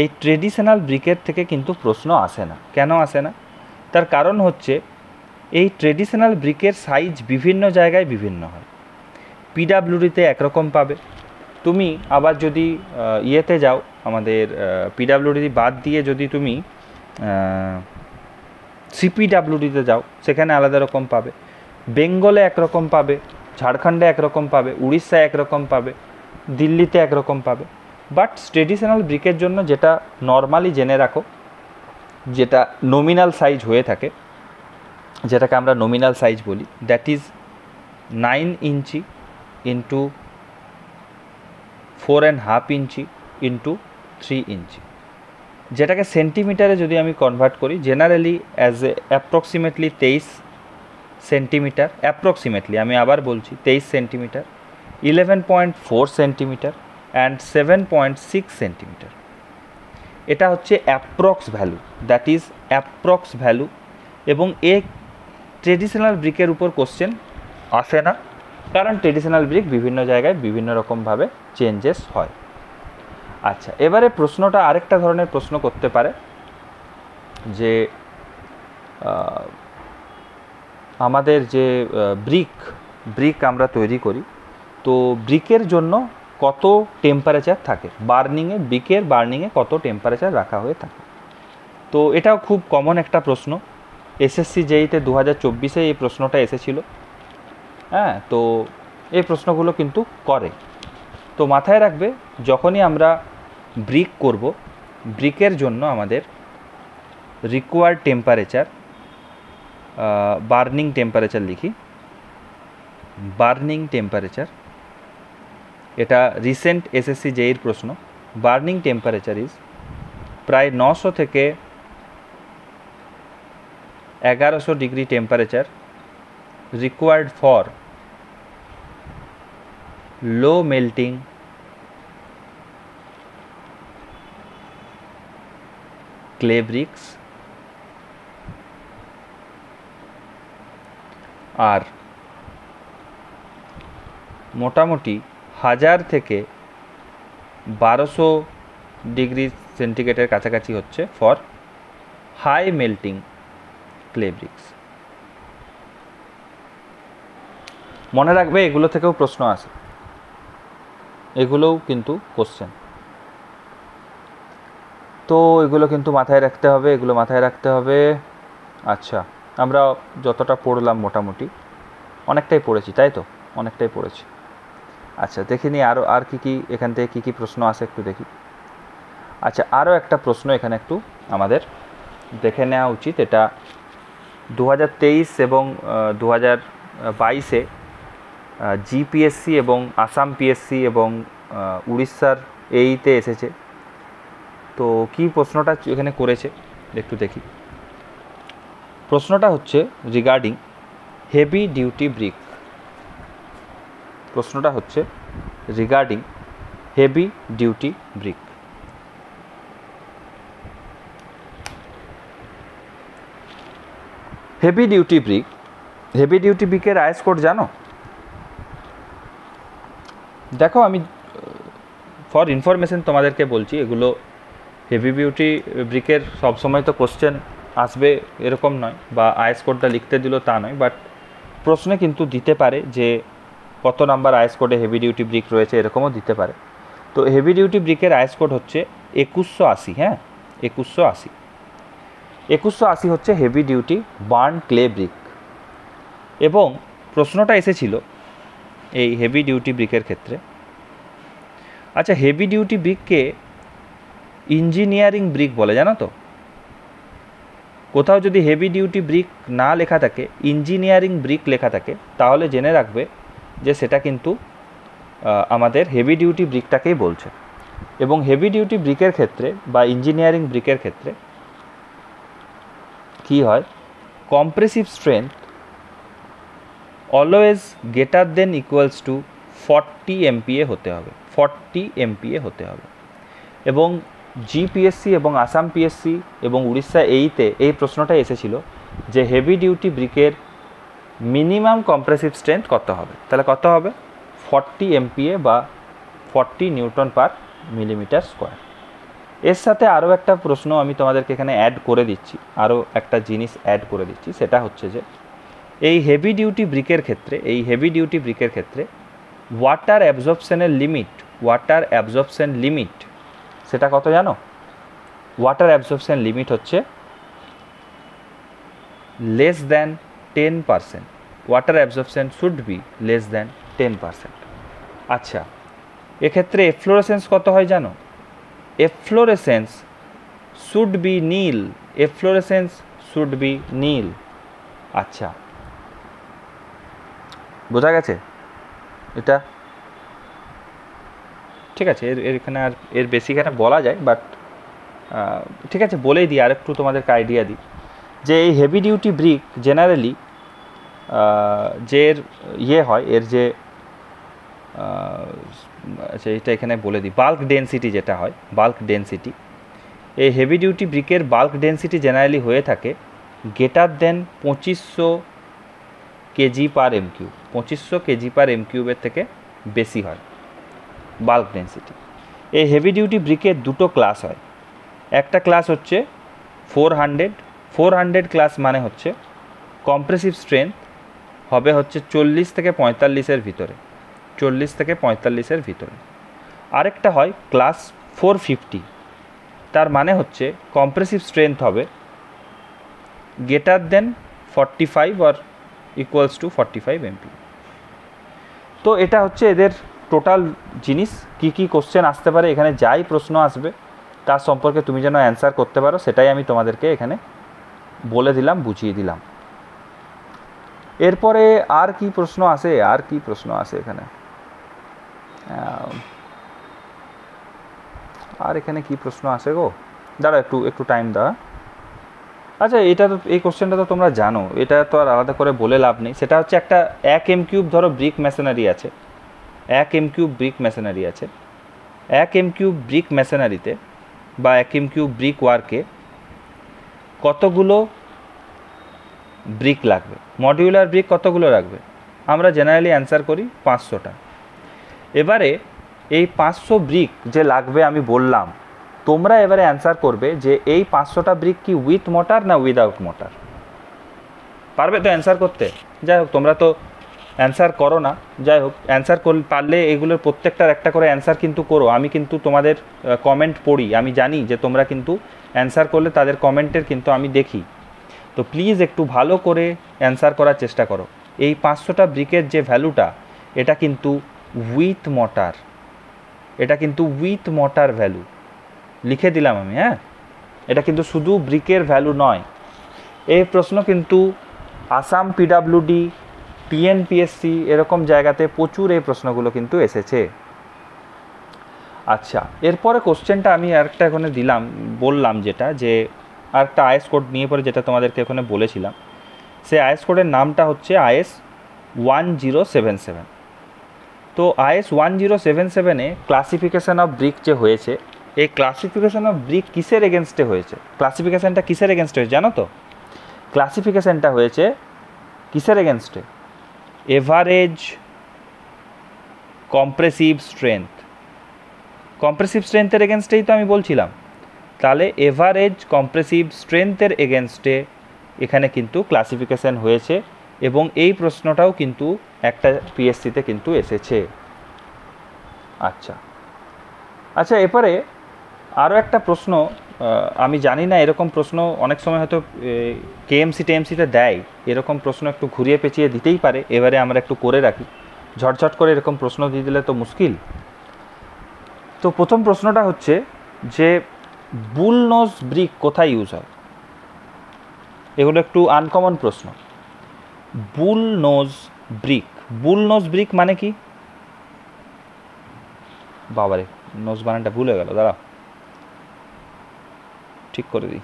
এই ট্রেডিশনাল ব্রিকের থেকে কিন্তু প্রশ্ন আসে না। কেন আসে না? তার কারণ হচ্ছে এই ট্রেডিশনাল ব্রিকের সাইজ বিভিন্ন জায়গায় বিভিন্ন হয়। পিডাব্লিউডিতে একরকম পাবে, তুমি আবার যদি ইয়েতে যাও, আমাদের পিডাব্লিউডি বাদ দিয়ে যদি তুমি সিপিডাব্লিউডিতে যাও, সেখানে আলাদা রকম পাবে। বেঙ্গলে একরকম পাবে, ঝাড়খণ্ডে একরকম পাবে, উড়িষ্যায় একরকম পাবে, দিল্লিতে একরকম পাবে। বাট ট্রেডিশনাল ব্রিকের জন্য যেটা নর্মালি জেনে রাখো, যেটা নমিনাল সাইজ হয়ে থাকে, যেটাকে আমরা নমিনাল সাইজ বলি, that is 9 inch into 4.5 inch into 3 ইঞ্চি, যেটাকে সেন্টিমিটারে যদি আমি কনভার্ট করি, generally as a approximately 23 centimetre, approximately আমি আবার বলছি 23 সেন্টিমিটার, 11.4 সেন্টিমিটার অ্যান্ড 7.6 সেন্টিমিটার। এটা হচ্ছে approx value, that is approx value. এবং এ ট্রেডিশনাল ব্রিকের উপর কোশ্চেন আসে না, কারণ ট্রেডিশনাল ব্রিক বিভিন্ন জায়গায় বিভিন্ন রকমভাবে চেঞ্জেস হয়। আচ্ছা, এবারে প্রশ্নটা আরেকটা ধরনের প্রশ্ন করতে পারে যে আমাদের যে ব্রিক আমরা তৈরি করি, তো ব্রিকের জন্য কত টেম্পারেচার থাকে, ব্রিকের বার্নিংয়ে কত টেম্পারেচার রাখা হয়ে থাকে। তো এটাও খুব কমন একটা প্রশ্ন, এসএসসি জেইতে 2024-এ এই প্রশ্নটা এসেছিল। হ্যাঁ, তো এই প্রশ্নগুলো কিন্তু করে। তো মাথায় রাখবে, যখনই আমরা ব্রিক করব, ব্রিকের জন্য আমাদের রিকোয়ার্ড টেম্পারেচার, বার্নিং টেম্পারেচার লিখি, বার্নিং টেম্পারেচার, এটা রিসেন্ট এসএসসি জেইর প্রশ্ন। বার্নিং টেম্পারেচার ইজ প্রায় 900 থেকে 1100 degree temperature required for low melting clay bricks আর মোটামুটি 1000 থেকে 1200 ডিগ্রি সেন্টিগ্রেডের কাছাকাছি হচ্ছে for high melting clay bricks. মনে রাখবে, এগুলো থেকেও প্রশ্ন আসে, এগুলোও কিন্তু কোশ্চেন। তো এগুলো কিন্তু মাথায় রাখতে হবে। আচ্ছা, আমরা যতটা পড়লাম মোটামুটি, অনেকটাই পড়েছি, তাই তো? অনেকটাই পড়েছি। আচ্ছা, দেখে নিই আর কি এখান থেকে কী প্রশ্ন আসে একটু দেখি। আচ্ছা, আরও একটা প্রশ্ন এখানে একটু আমাদের দেখে নেওয়া উচিত। এটা 2023 এবং 2022-এ জিপিএসসি এবং আসাম পিএসসি এবং উড়িষ্যার এইতে এসেছে। তো কী প্রশ্নটা এখানে করেছে একটু দেখি। প্রশ্নটা হচ্ছে রিগার্ডিং হেভি ডিউটি ব্রিক। প্রশ্নটা হচ্ছে regarding heavy duty brick. Heavy duty ব্রিকের আইএস কোড জানো? দেখো, আমি ফর ইনফরমেশন তোমাদেরকে বলছি, এগুলো হেভি ডিউটি ব্রিকের সবসময় তো কোশ্চেন আসবে এরকম নয়, বা আইএস কোডটা লিখতে দিল তা নয়, বাট প্রশ্নে কিন্তু দিতে পারে যে কত নাম্বার আইএস কোডে হেভি ডিউটি ব্রিক রয়েছে, এরকমও দিতে পারে। তো হেভি ডিউটি ব্রিকের আইএস কোড হচ্ছে 2180। হ্যাঁ, 2180 হচ্ছে heavy duty burn clay brick. এবং প্রশ্নটা এসেছিল এই হেভি ডিউটি ব্রিকের ক্ষেত্রে। আচ্ছা, হেভি ডিউটি ব্রিককে ইঞ্জিনিয়ারিং ব্রিক বলে, জানো তো? কোথাও যদি হেভি ডিউটি ব্রিক না লেখা থাকে, ইঞ্জিনিয়ারিং ব্রিক লেখা থাকে, তাহলে জেনে রাখবে যে সেটা কিন্তু আমাদের হেভি ডিউটি ব্রিকটাকেই বলছে। এবং হেভি ডিউটি ব্রিকের ক্ষেত্রে বা ইঞ্জিনিয়ারিং ব্রিকের ক্ষেত্রে কি হয়, compressive strength always greater than equals to 40 MPa হতে হবে, 40 MPa হতে হবে। এবং জিপিএসসি এবং আসাম পিএসসি এবং উড়িষ্যা এইতে এই প্রশ্নটা এসেছিল যে হেভি ডিউটি ব্রিকের মিনিমাম কম্প্রেসিভ স্ট্রেংথ কত হবে। তাহলে কত হবে? 40 MPa বা 40 নিউটন পার মিলিমিটার স্কোয়ার। এর সাথে আরও একটা প্রশ্ন আমি তোমাদেরকে এখানে অ্যাড করে দিচ্ছি, আরও একটা জিনিস অ্যাড করে দিচ্ছি। সেটা হচ্ছে যে এই হেভি ডিউটি ব্রিকের ক্ষেত্রে ওয়াটার অ্যাবজর্পশন লিমিট সেটা কত জানো? ওয়াটার অ্যাবজর্পশন লিমিট হচ্ছে less than 10%। Water absorption should be less than 10%। আচ্ছা, এক্ষেত্রে এফ্লোরেসেন্স কত হয় জানো? এফ্লোরেসেন্স শুড বি নীল। আচ্ছা, বোঝা গেছে এটা? ঠিক আছে, এখানে আর এর বেশি এখানে বলা যায়, বাট ঠিক আছে, বলেই দিই, আর একটু তোমাদেরকে আইডিয়া দিই যে এই হেভি ডিউটি ব্রিক জেনারেলি যে হয়, এর যে আচ্ছা, এটা এখানে বলে দিই, বাল্ক ডেনসিটি যেটা হয়, বাল্ক ডেনসিটি, এই হেভি ডিউটি ব্রিকের বাল্ক ডেনসিটি জেনারেলি হয়ে থাকে greater than 2500 KG per M cube. 2500 KG per M কিউবের থেকে বেশি হয় বাল্ক ডেনসিটি। এই হেভি ডিউটি ব্রিকের দুটো ক্লাস হয়। একটা ক্লাস হচ্ছে 400 ক্লাস, মানে হচ্ছে কম্প্রেসিভ স্ট্রেংথ হবে হচ্ছে 40 থেকে 45-এর ভিতরে, 40 থেকে 45-এর ভিতরে। আরেকটা হয় ক্লাস 450, তার মানে হচ্ছে কম্প্রেসিভ স্ট্রেংথ হবে greater than 45 or equals to 45 MPa। তো এটা হচ্ছে এদের টোটাল জিনিস। কি কি কোশ্চেন আসতে পারে, এখানে যাই প্রশ্ন আসবে তার সম্পর্কে তুমি যেন অ্যান্সার করতে পারো, সেটাই আমি তোমাদেরকে এখানে বলে দিলাম, বুঝিয়ে দিলাম। এরপরে আর কি প্রশ্ন আসে এখানে? আর এখানে কি প্রশ্ন আসে গো? দাঁড়া, একটু টাইম দাও। আচ্ছা, এটা তো, এই কোশ্চেনটা তো তোমরা জানো, এটা তো আর আলাদা করে বলে লাভ নেই। সেটা হচ্ছে একটা 1 M কিউব ধরো ব্রিক মেশিনারি আছে, 1 M কিউব ব্রিক মেশিনারি আছে। 1 M কিউব ব্রিক মেশিনারিতে বা 1 M কিউব ব্রিক ওয়ার্কে কতগুলো ব্রিক লাগবে? মডিউলার ব্রিক কতগুলো লাগবে? আমরা জেনারেলি অ্যান্সার করি 500টা। এবারে এই 500 ব্রিক যে লাগবে আমি বললাম, তোমরা এবারে অ্যান্সার করবে যে এই 500টা ব্রিক কি উইথ মোটার না উইদাউট মোটার। পারবে তো অ্যান্সার করতে? যাই হোক, তোমরা তো অ্যান্সার করো না, যাই হোক, অ্যান্সার পারলে এগুলোর প্রত্যেকটার একটা করে অ্যান্সার কিন্তু করো। আমি কিন্তু তোমাদের কমেন্ট পড়ি, আমি জানি যে তোমরা কিন্তু অ্যান্সার করলে তাদের কমেন্টের কিন্তু আমি দেখি। তো প্লিজ একটু ভালো করে অ্যান্সার করার চেষ্টা করো। এই 500টা ব্রিকের যে ভ্যালুটা এটা কিন্তু উইথ মর্টার, এটা কিন্তু উইথ মর্টার ভ্যালু লিখে দিলাম আমি। হ্যাঁ, এটা কিন্তু শুধু ব্রিকের ভ্যালু নয়। এই প্রশ্ন কিন্তু আসাম পিডাব্লিউডি, টিএনপিএসসি এরকম জায়গাতে প্রচুর এই প্রশ্নগুলো কিন্তু এসেছে। আচ্ছা, এরপরে কোশ্চেনটা আমি আরেকটা এখানে বললাম যেটা, যে আরেকটা আইএস কোড নিয়ে পরে যেটা তোমাদেরকে এখানে বলেছিলাম, সেই আইএস কোডের নামটা হচ্ছে আইএস 1077। তো আইএস 1077-এ ক্লাসিফিকেশান অফ ব্রিক যে হয়েছে, এই ক্লাসিফিকেশান অফ ব্রিক কিসের এগেনস্টে হয়েছে? ক্লাসিফিকেশানটা কিসের এগেনস্টে হয়েছে জানো তো? ক্লাসিফিকেশানটা হয়েছে কিসের এগেনস্টে? Average compressive strength. কম্প্রেসিভ স্ট্রেংথের এগেনস্টেই তো আমি বলছিলাম। তাহলে এভারেজ কম্প্রেসিভ স্ট্রেংথের এগেনস্টে এখানে কিন্তু ক্লাসিফিকেশান হয়েছে, এবং এই প্রশ্নটাও কিন্তু একটা পিএসসিতে কিন্তু এসেছে। আচ্ছা আচ্ছা, এরপরে আরও একটা প্রশ্ন, আমি জানি না এরকম প্রশ্ন অনেক সময় হয়তো কেএমসি টেএমসিতে দেয়, এরকম প্রশ্ন একটু ঘুরিয়ে পেঁচিয়ে দিতেই পারে। এবারে আমরা একটু করে রাখি, ঝটঝট করে এরকম প্রশ্ন দিয়ে দিলে তো মুশকিল। তো প্রথম প্রশ্নটা হচ্ছে যে বুল নোজ ব্রিক কোথায় ইউজ হয়? এগুলো একটু আনকমন প্রশ্ন। বুল নোজ ব্রিক, বুল নোজ ব্রিক মানে কি? বাবারে, নোজ বানানটা ভুলে গেল, দাঁড়াও ঠিক করে দিই।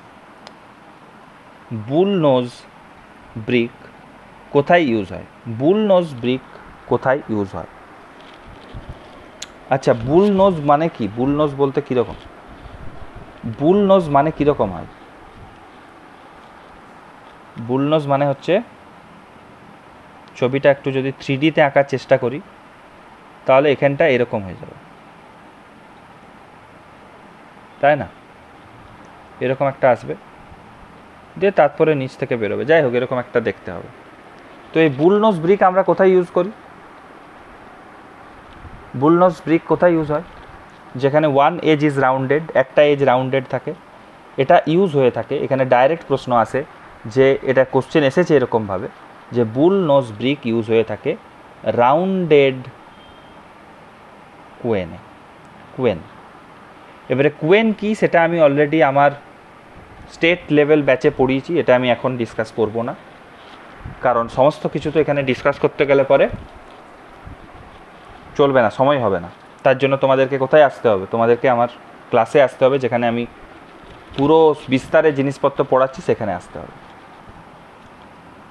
বুল নোজ ব্রিক কোথায় ইউজ হয়? বুল নোজ ব্রিক কোথায় ইউজ হয়? আচ্ছা, বুল নোজ মানে কি? বুল নোজ বলতে কীরকম? বুল নোজ মানে কীরকম হয়? বুল নোজ মানে হচ্ছে, ছবিটা একটু যদি 3Dতে আঁকার চেষ্টা করি তাহলে এখানটা এরকম হয়ে যাবে, তাই না? এরকম একটা আসবে, দিয়ে তারপরে নিচ থেকে বেরোবে, যাই হোক এরকম একটা দেখতে হবে। তো এই বুল নোজ ব্রিক আমরা কোথায় ইউজ করি? বুল নোজ ব্রিক কোথায় ইউজ হয়? যেখানে ওয়ান এজ ইজ রাউন্ডেড, একটা এজ রাউন্ডেড থাকে, এটা ইউজ হয়ে থাকে। এখানে ডাইরেক্ট প্রশ্ন আসে যে, এটা কোশ্চেন এসেছে এরকমভাবে যে বুল নোজ ব্রিক ইউজ হয়ে থাকে রাউন্ডেড কুয়েনে। কুয়েন, এবারে কুয়েন কি সেটা আমি অলরেডি আমার স্টেট লেভেল ব্যাচে পড়িয়েছি, এটা আমি এখন ডিসকাস করব না, কারণ সমস্ত কিছু তো এখানে ডিসকাস করতে গেলে পরে চলবে না, সময় হবে না। তার জন্য তোমাদেরকে কোথায় আসতে হবে? তোমাদেরকে আমার ক্লাসে আসতে হবে, যেখানে আমি পুরো বিস্তারে জিনিসপত্র পড়াচ্ছি, সেখানে আসতে হবে।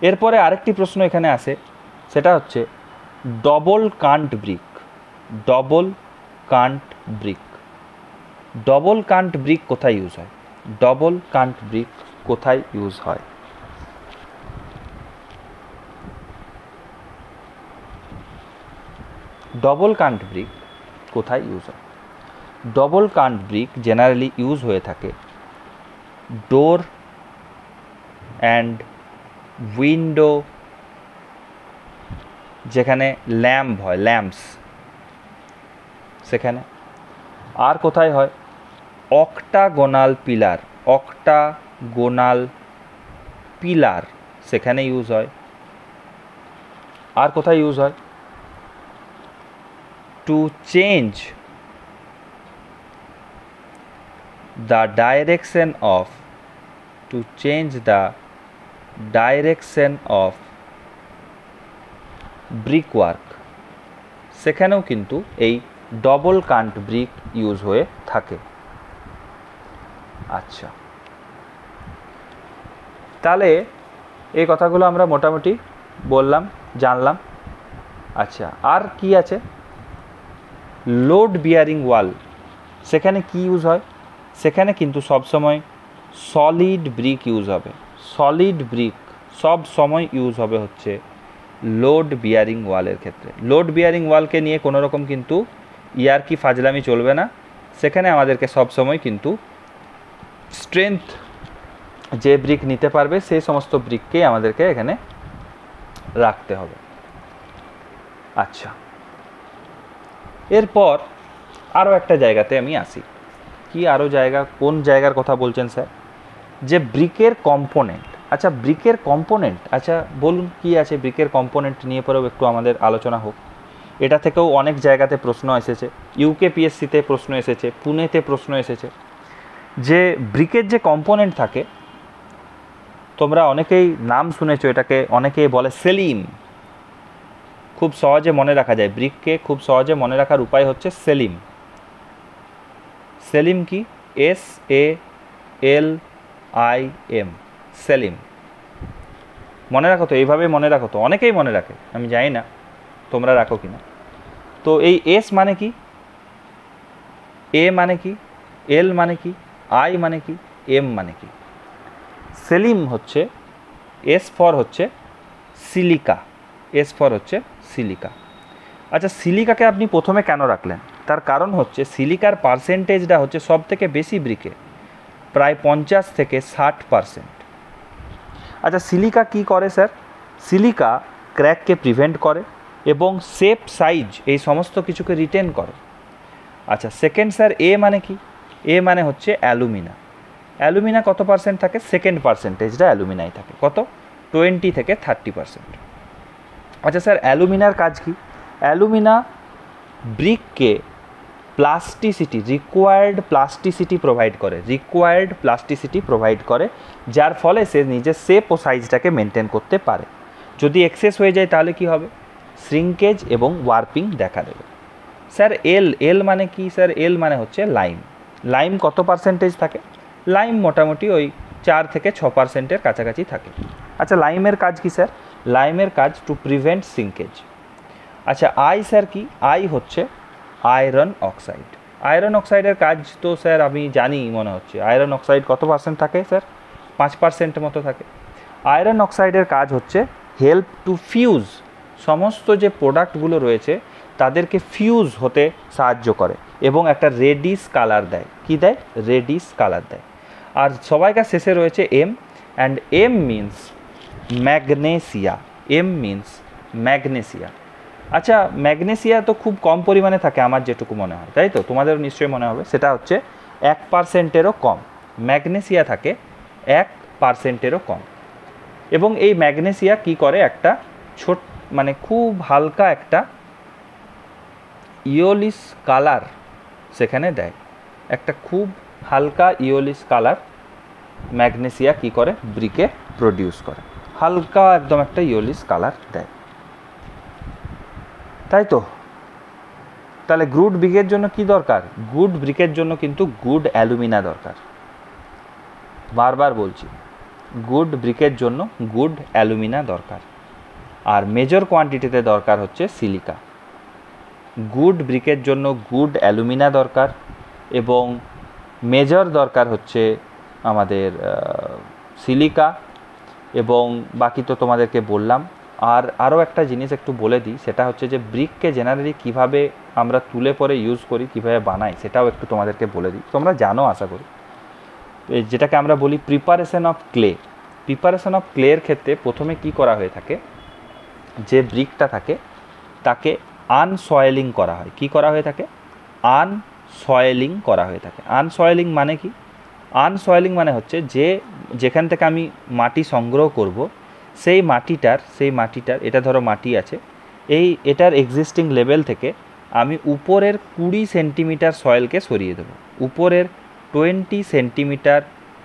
এরপরে আরেকটি প্রশ্ন এখানে আসে, সেটা হচ্ছে double cant brick. Double cant brick, double cant brick কোথায় ইউজ হয়? ডবল কান্ট ব্রিক কোথায় ইউজ হয়? ডবল কান্ট ব্রিক কোথায় ইউজ হয়? Double cant brick generally use হয়ে থাকে ডোর অ্যান্ড উইন্ডো, যেখানে ল্যাম্প হয়, ল্যাম্পস, সেখানে। আর কোথায় হয়? অক্টাগোনাল পিলার, অক্টাগোনাল পিলার, সেখানে ইউজ হয়। আর কোথায় ইউজ হয়? To change the direction of, to change the direction of brick work, সেখানেও কিন্তু এই ডবল কান্ট ব্রিক ইউজ হয়ে থাকে। আচ্ছা, তাহলে এই কথাগুলো আমরা মোটামুটি বললাম, জানলাম। আচ্ছা, আর কি আছে? লোড বিয়ারিং ওয়াল, সেখানে কি ইউজ হয়? সেখানে কিন্তু সবসময় সলিড ব্রিক ইউজ হবে। সলিড ব্রিক সব সময় ইউজ হবে হচ্ছে লোড বিয়ারিং ওয়ালের ক্ষেত্রে। লোড বিয়ারিং ওয়ালকে নিয়ে কোনো রকম কিন্তু ইয়ারকি ফাজলামি চলবে না, সেখানে আমাদেরকে সবসময় কিন্তু স্ট্রেংথ যে ব্রিক নিতে পারবে সেই সমস্ত ব্রিককেই আমাদেরকে এখানে রাখতে হবে। আচ্ছা, এরপর আরও একটা জায়গাতে আমি আসি। কি আরও জায়গা? কোন জায়গার কথা বলছেন স্যার? যে ব্রিকের কম্পোনেন্ট। আচ্ছা ব্রিকের কম্পোনেন্ট, আচ্ছা বলুন কি আছে ব্রিকের কম্পোনেন্ট নিয়ে পরেও একটু আমাদের আলোচনা হোক। এটা থেকেও অনেক জায়গাতে প্রশ্ন এসেছে, ইউকেপিএসসিতে প্রশ্ন এসেছে, পুনেতে প্রশ্ন এসেছে, যে ব্রিকের যে কম্পোনেন্ট থাকে, তোমরা অনেকেই নাম শুনেছো, এটাকে অনেকেই বলে সেলিম। খুব সহজে মনে রাখা যায়, ব্রিককে খুব সহজে মনে রাখার উপায় হচ্ছে সেলিম। সেলিম কি? SALIM, সেলিম। মনে রাখো তো, এইভাবেই মনে রাখো তো, অনেকেই মনে রাখে, আমি জানি না তোমরা রাখো কিনা। তো এই এস মানে কি, এ মানে কি, এল মানে কি, আই মানে কি, এম মানে কি? সেলিম হচ্ছে এস ফর হচ্ছে সিলিকা, এস ফর হচ্ছে সিলিকা। আচ্ছা সিলিকাকে আপনি প্রথমে কেন রাখলেন? তার কারণ হচ্ছে সিলিকার পার্সেন্টেজটা হচ্ছে সব থেকে বেশি ব্রিকে, প্রায় 50 থেকে 60%। আচ্ছা সিলিকা কি করে স্যার? সিলিকা ক্র্যাককে প্রিভেন্ট করে এবং শেপ, সাইজ এই সমস্ত কিছুকে রিটেন করে। আচ্ছা সেকেন্ড স্যার এ মানে কি? এ মানে হচ্ছে অ্যালুমিনা। অ্যালুমিনা কত পার্সেন্ট থাকে? সেকেন্ড পার্সেন্টেজটা অ্যালুমিনাই থাকে, কত? 20 থেকে 30%। আচ্ছা স্যার অ্যালুমিনার কাজ কি? অ্যালুমিনা ব্রিককে প্লাস্টিসিটি, রিকোয়ার্ড প্লাস্টিসিটি প্রোভাইড করে, যার ফলে সে নিজের শেপ ও সাইজটাকে মেনটেন করতে পারে। যদি এক্সেস হয়ে যায় তাহলে কি হবে? শ্রিঙ্কেজ এবং ওয়ার্পিং দেখা দেবে। স্যার এল মানে কি? স্যার এল মানে হচ্ছে লাইম। লাইম কত পার্সেন্টেজ থাকে? লাইম মোটামুটি ওই 4 থেকে 6%-এর কাছাকাছি থাকে। আচ্ছা লাইমের কাজ কি স্যার? লাইমের কাজ টু প্রিভেন্ট সিঙ্কেজ। আচ্ছা আই স্যার কি? আই হচ্ছে আয়রন অক্সাইড। আয়রন অক্সাইডের কাজ তো স্যার আমি জানি মনে হচ্ছে। আয়রন অক্সাইড কত পার্সেন্ট থাকে স্যার? 5% মতো থাকে। আয়রন অক্সাইডের কাজ হচ্ছে হেল্প টু ফিউজ, সমস্ত যে প্রোডাক্টগুলো রয়েছে তাদেরকে ফিউজ হতে সাহায্য করে এবং একটা রেডিশ কালার দেয়। কি দেয়? রেডিশ কালার দেয়। আর সবাইকার শেষে রয়েছে M, and M means magnesia. M means magnesia. আচ্ছা ম্যাগনেসিয়া তো খুব কম পরিমাণে থাকে আমার যেটুকু মনে হয়, তাই তো? তোমাদেরও নিশ্চয়ই মনে হবে, সেটা হচ্ছে 1%-এরও কম। ম্যাগনেসিয়া থাকে 1%-এরও কম। এবং এই ম্যাগনেসিয়া কি করে? একটা মানে খুব হালকা একটা ইয়োলিশ কালার সেখানে দেয়। একটা খুব হালকা ইয়োলিশ কালার ম্যাগনেসিয়া কি করে? ব্রিকে প্রডিউস করে। হালকা একদম একটা ইয়োলিশ কালার দেয়, তাই তো? তাহলে গুড ব্রিকের জন্য কি দরকার? গুড ব্রিকের জন্য কিন্তু গুড অ্যালুমিনা দরকার। বারবার বলছি, গুড ব্রিকের জন্য গুড অ্যালুমিনা দরকার, আর মেজর কোয়ান্টিটিতে দরকার হচ্ছে সিলিকা। গুড ব্রিকের জন্য গুড অ্যালুমিনা দরকার এবং মেজর দরকার হচ্ছে আমাদের সিলিকা, এবং বাকি তো তোমাদেরকে বললাম। আর আরও একটা জিনিস একটু বলে দিই, সেটা হচ্ছে যে ব্রিককে জেনারেলি কীভাবে আমরা তুলে পরে ইউজ করি, কীভাবে বানাই, সেটাও একটু তোমাদেরকে বলে দিই। তোমরা জানো আশা করি, যেটাকে আমরা বলি preparation of clay. Preparation of ক্লের ক্ষেত্রে প্রথমে কি করা হয়ে থাকে? যে ব্রিকটা থাকে তাকে আনসয়েলিং করা হয়। কি করা হয়ে থাকে? আনসয়েলিং করা হয়ে থাকে। আনসয়েলিং মানে কি? আনসয়েলিং মানে হচ্ছে যে যেখান থেকে আমি মাটি সংগ্রহ করব, সেই মাটিটার এটা ধরো মাটি আছে, এটার এক্সিস্টিং লেভেল থেকে আমি উপরের 20 সেন্টিমিটার সয়েলকে সরিয়ে দেবো। উপরের 20 সেন্টিমিটার,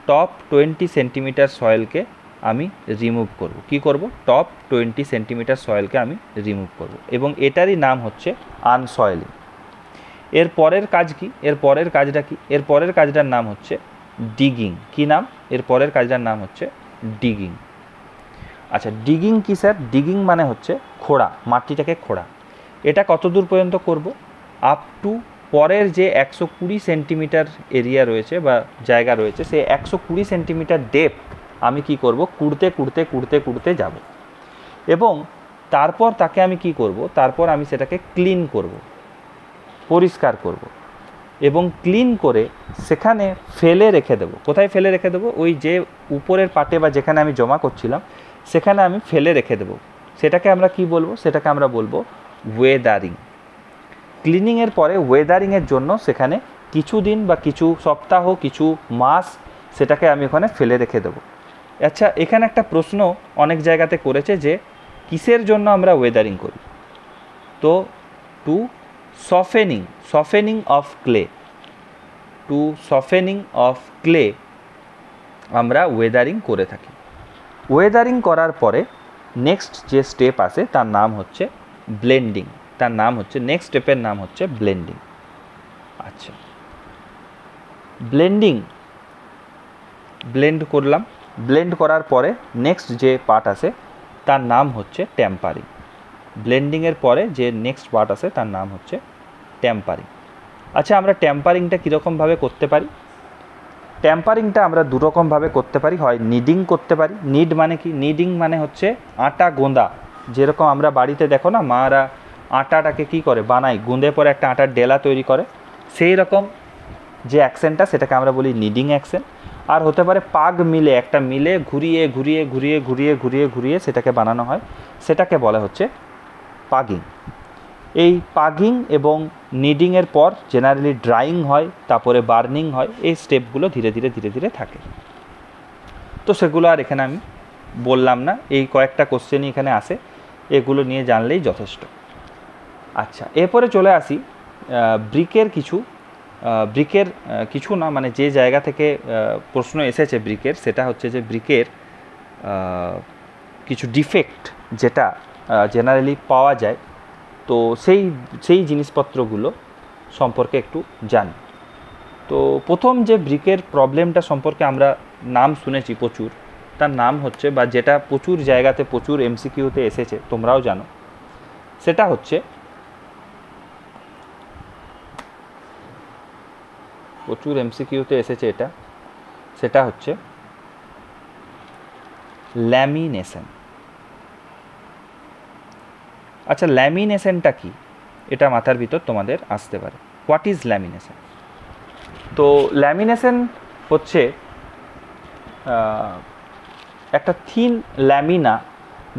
টপ 20 সেন্টিমিটার সয়েলকে আমি রিমুভ করব। কি করব? টপ 20 সেন্টিমিটার সয়েলকে আমি রিমুভ করব, এবং এটারই নাম হচ্ছে আনসয়েলিং। এর পরের কাজ কি? এর পরের কাজটা কি? এর পরের কাজটার নাম হচ্ছে ডিগিং। কি নাম? এর পরের কাজটার নাম হচ্ছে ডিগিং। আচ্ছা ডিগিং কি স্যার? ডিগিং মানে হচ্ছে খোঁড়া, মাটিটাকে খোঁড়া। এটা কত দূর পর্যন্ত করব? আপ টু পরের যে 120 সেন্টিমিটার এরিয়া রয়েছে বা জায়গা রয়েছে, সেই 120 সেন্টিমিটার ডেপথ আমি কি করব? কুড়তে যাব, এবং তারপর তাকে আমি কি করব? তারপর আমি সেটাকে ক্লিন করব, পরিষ্কার করব, এবং ক্লিন করে সেখানে ফেলে রেখে দেবো। কোথায় ফেলে রেখে দেবো? ওই যে উপরের পাটে বা যেখানে আমি জমা করছিলাম সেখানে আমি ফেলে রেখে দেবো। সেটাকে আমরা কি বলবো? সেটাকে আমরা বলবো ওয়েদারিং। ক্লিনিংয়ের পরে ওয়েদারিংয়ের জন্য সেখানে কিছু দিন বা কিছু সপ্তাহ, কিছু মাস সেটাকে আমি ওখানে ফেলে রেখে দেবো, আচ্ছা, এখানে একটা প্রশ্ন অনেক জায়গাতে করেছে যে কিসের জন্য আমরা ওয়েদারিং করি। তো to softening of clay, to softening of clay আমরা ওয়েদারিং করে থাকি। ওয়েদারিং করার পরে নেক্সট যে স্টেপ আসে তার নাম হচ্ছে ব্লেন্ডিং, তার নাম হচ্ছে নেক্সট স্টেপের নাম হচ্ছে ব্লেন্ডিং। আচ্ছা, ব্লেন্ড করলাম, ব্লেন্ড করার পরে নেক্সট যে পার্ট আসে তার নাম হচ্ছে টেম্পারিং। ব্লেন্ডিংয়ের পরে যে নেক্সট পার্ট আসে তার নাম হচ্ছে টেম্পারিং। আচ্ছা, আমরা টেম্পারিংটা কীরকমভাবে করতে পারি? টেম্পারিংটা আমরা দুরকমভাবে করতে পারি, হয় নিডিং করতে পারি। নিড মানে কি? নিডিং মানে হচ্ছে আটা গোঁদা। যেরকম আমরা বাড়িতে দেখো না, মারা আটাটাকে কী করে বানায়, গুঁদে পরে একটা আটার ডেলা তৈরি করে, সেই রকম যে অ্যাকশনটা সেটাকে আমরা বলি নিডিং অ্যাকশন। আর হতে পারে পাগ মিলে, একটা মিলে ঘুরিয়ে ঘুরিয়ে ঘুরিয়ে ঘুরিয়ে ঘুরিয়ে ঘুরিয়ে সেটাকে বানানো হয়, সেটাকে বলা হচ্ছে পাগিং। এই পাগিং এবং নিডিংয়ের পর জেনারেলি ড্রাইং হয়, তারপরে বার্নিং হয়। এই স্টেপগুলো ধীরে ধীরে ধীরে ধীরে থাকে। তো সেগুলো আর এখানে আমি বললাম না, এই কয়েকটা কোশ্চেনই এখানে আসে, এগুলো নিয়ে জানলেই যথেষ্ট। আচ্ছা, এরপরে চলে আসি ব্রিকের কিছু না, মানে যে জায়গা থেকে প্রশ্ন এসেছে ব্রিকের, সেটা হচ্ছে যে ব্রিকের কিছু ডিফেক্ট যেটা জেনারেলি পাওয়া যায়, তো সেই জিনিসপত্রগুলো সম্পর্কে একটু জানি। তো প্রথম যে ব্রিকের প্রবলেমটা সম্পর্কে আমরা নাম শুনেছি প্রচুর, তার নাম হচ্ছে, বা যেটা প্রচুর জায়গাতে প্রচুর এমসিকিউতে এসেছে, তোমরাও জানো, সেটা হচ্ছে প্রচুর এমসিকিউতে এসেছে এটা, সেটা হচ্ছে ল্যামিনেশন। আচ্ছা, ল্যামিনেশনটা কি, এটা মাথার ভিতর তোমাদের আসতে পারে। What is lamination? তো ল্যামিনেশন হচ্ছে একটা থিন ল্যামিনা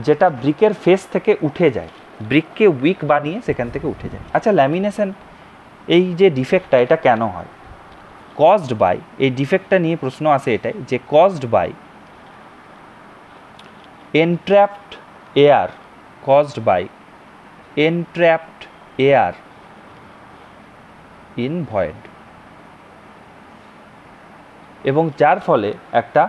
যেটা ব্রিকের ফেস থেকে উঠে যায়, ব্রিককে উইক বানিয়ে সেখান থেকে উঠে যায়। আচ্ছা, ল্যামিনেশন এই যে ডিফেক্টটা, এটা কেন হয়? কজড বাই, এই ডিফেক্টটা নিয়ে প্রশ্ন আসে এটাই যে caused by entrapped air, caused by entrapped air in void, এবং যার ফলে একটা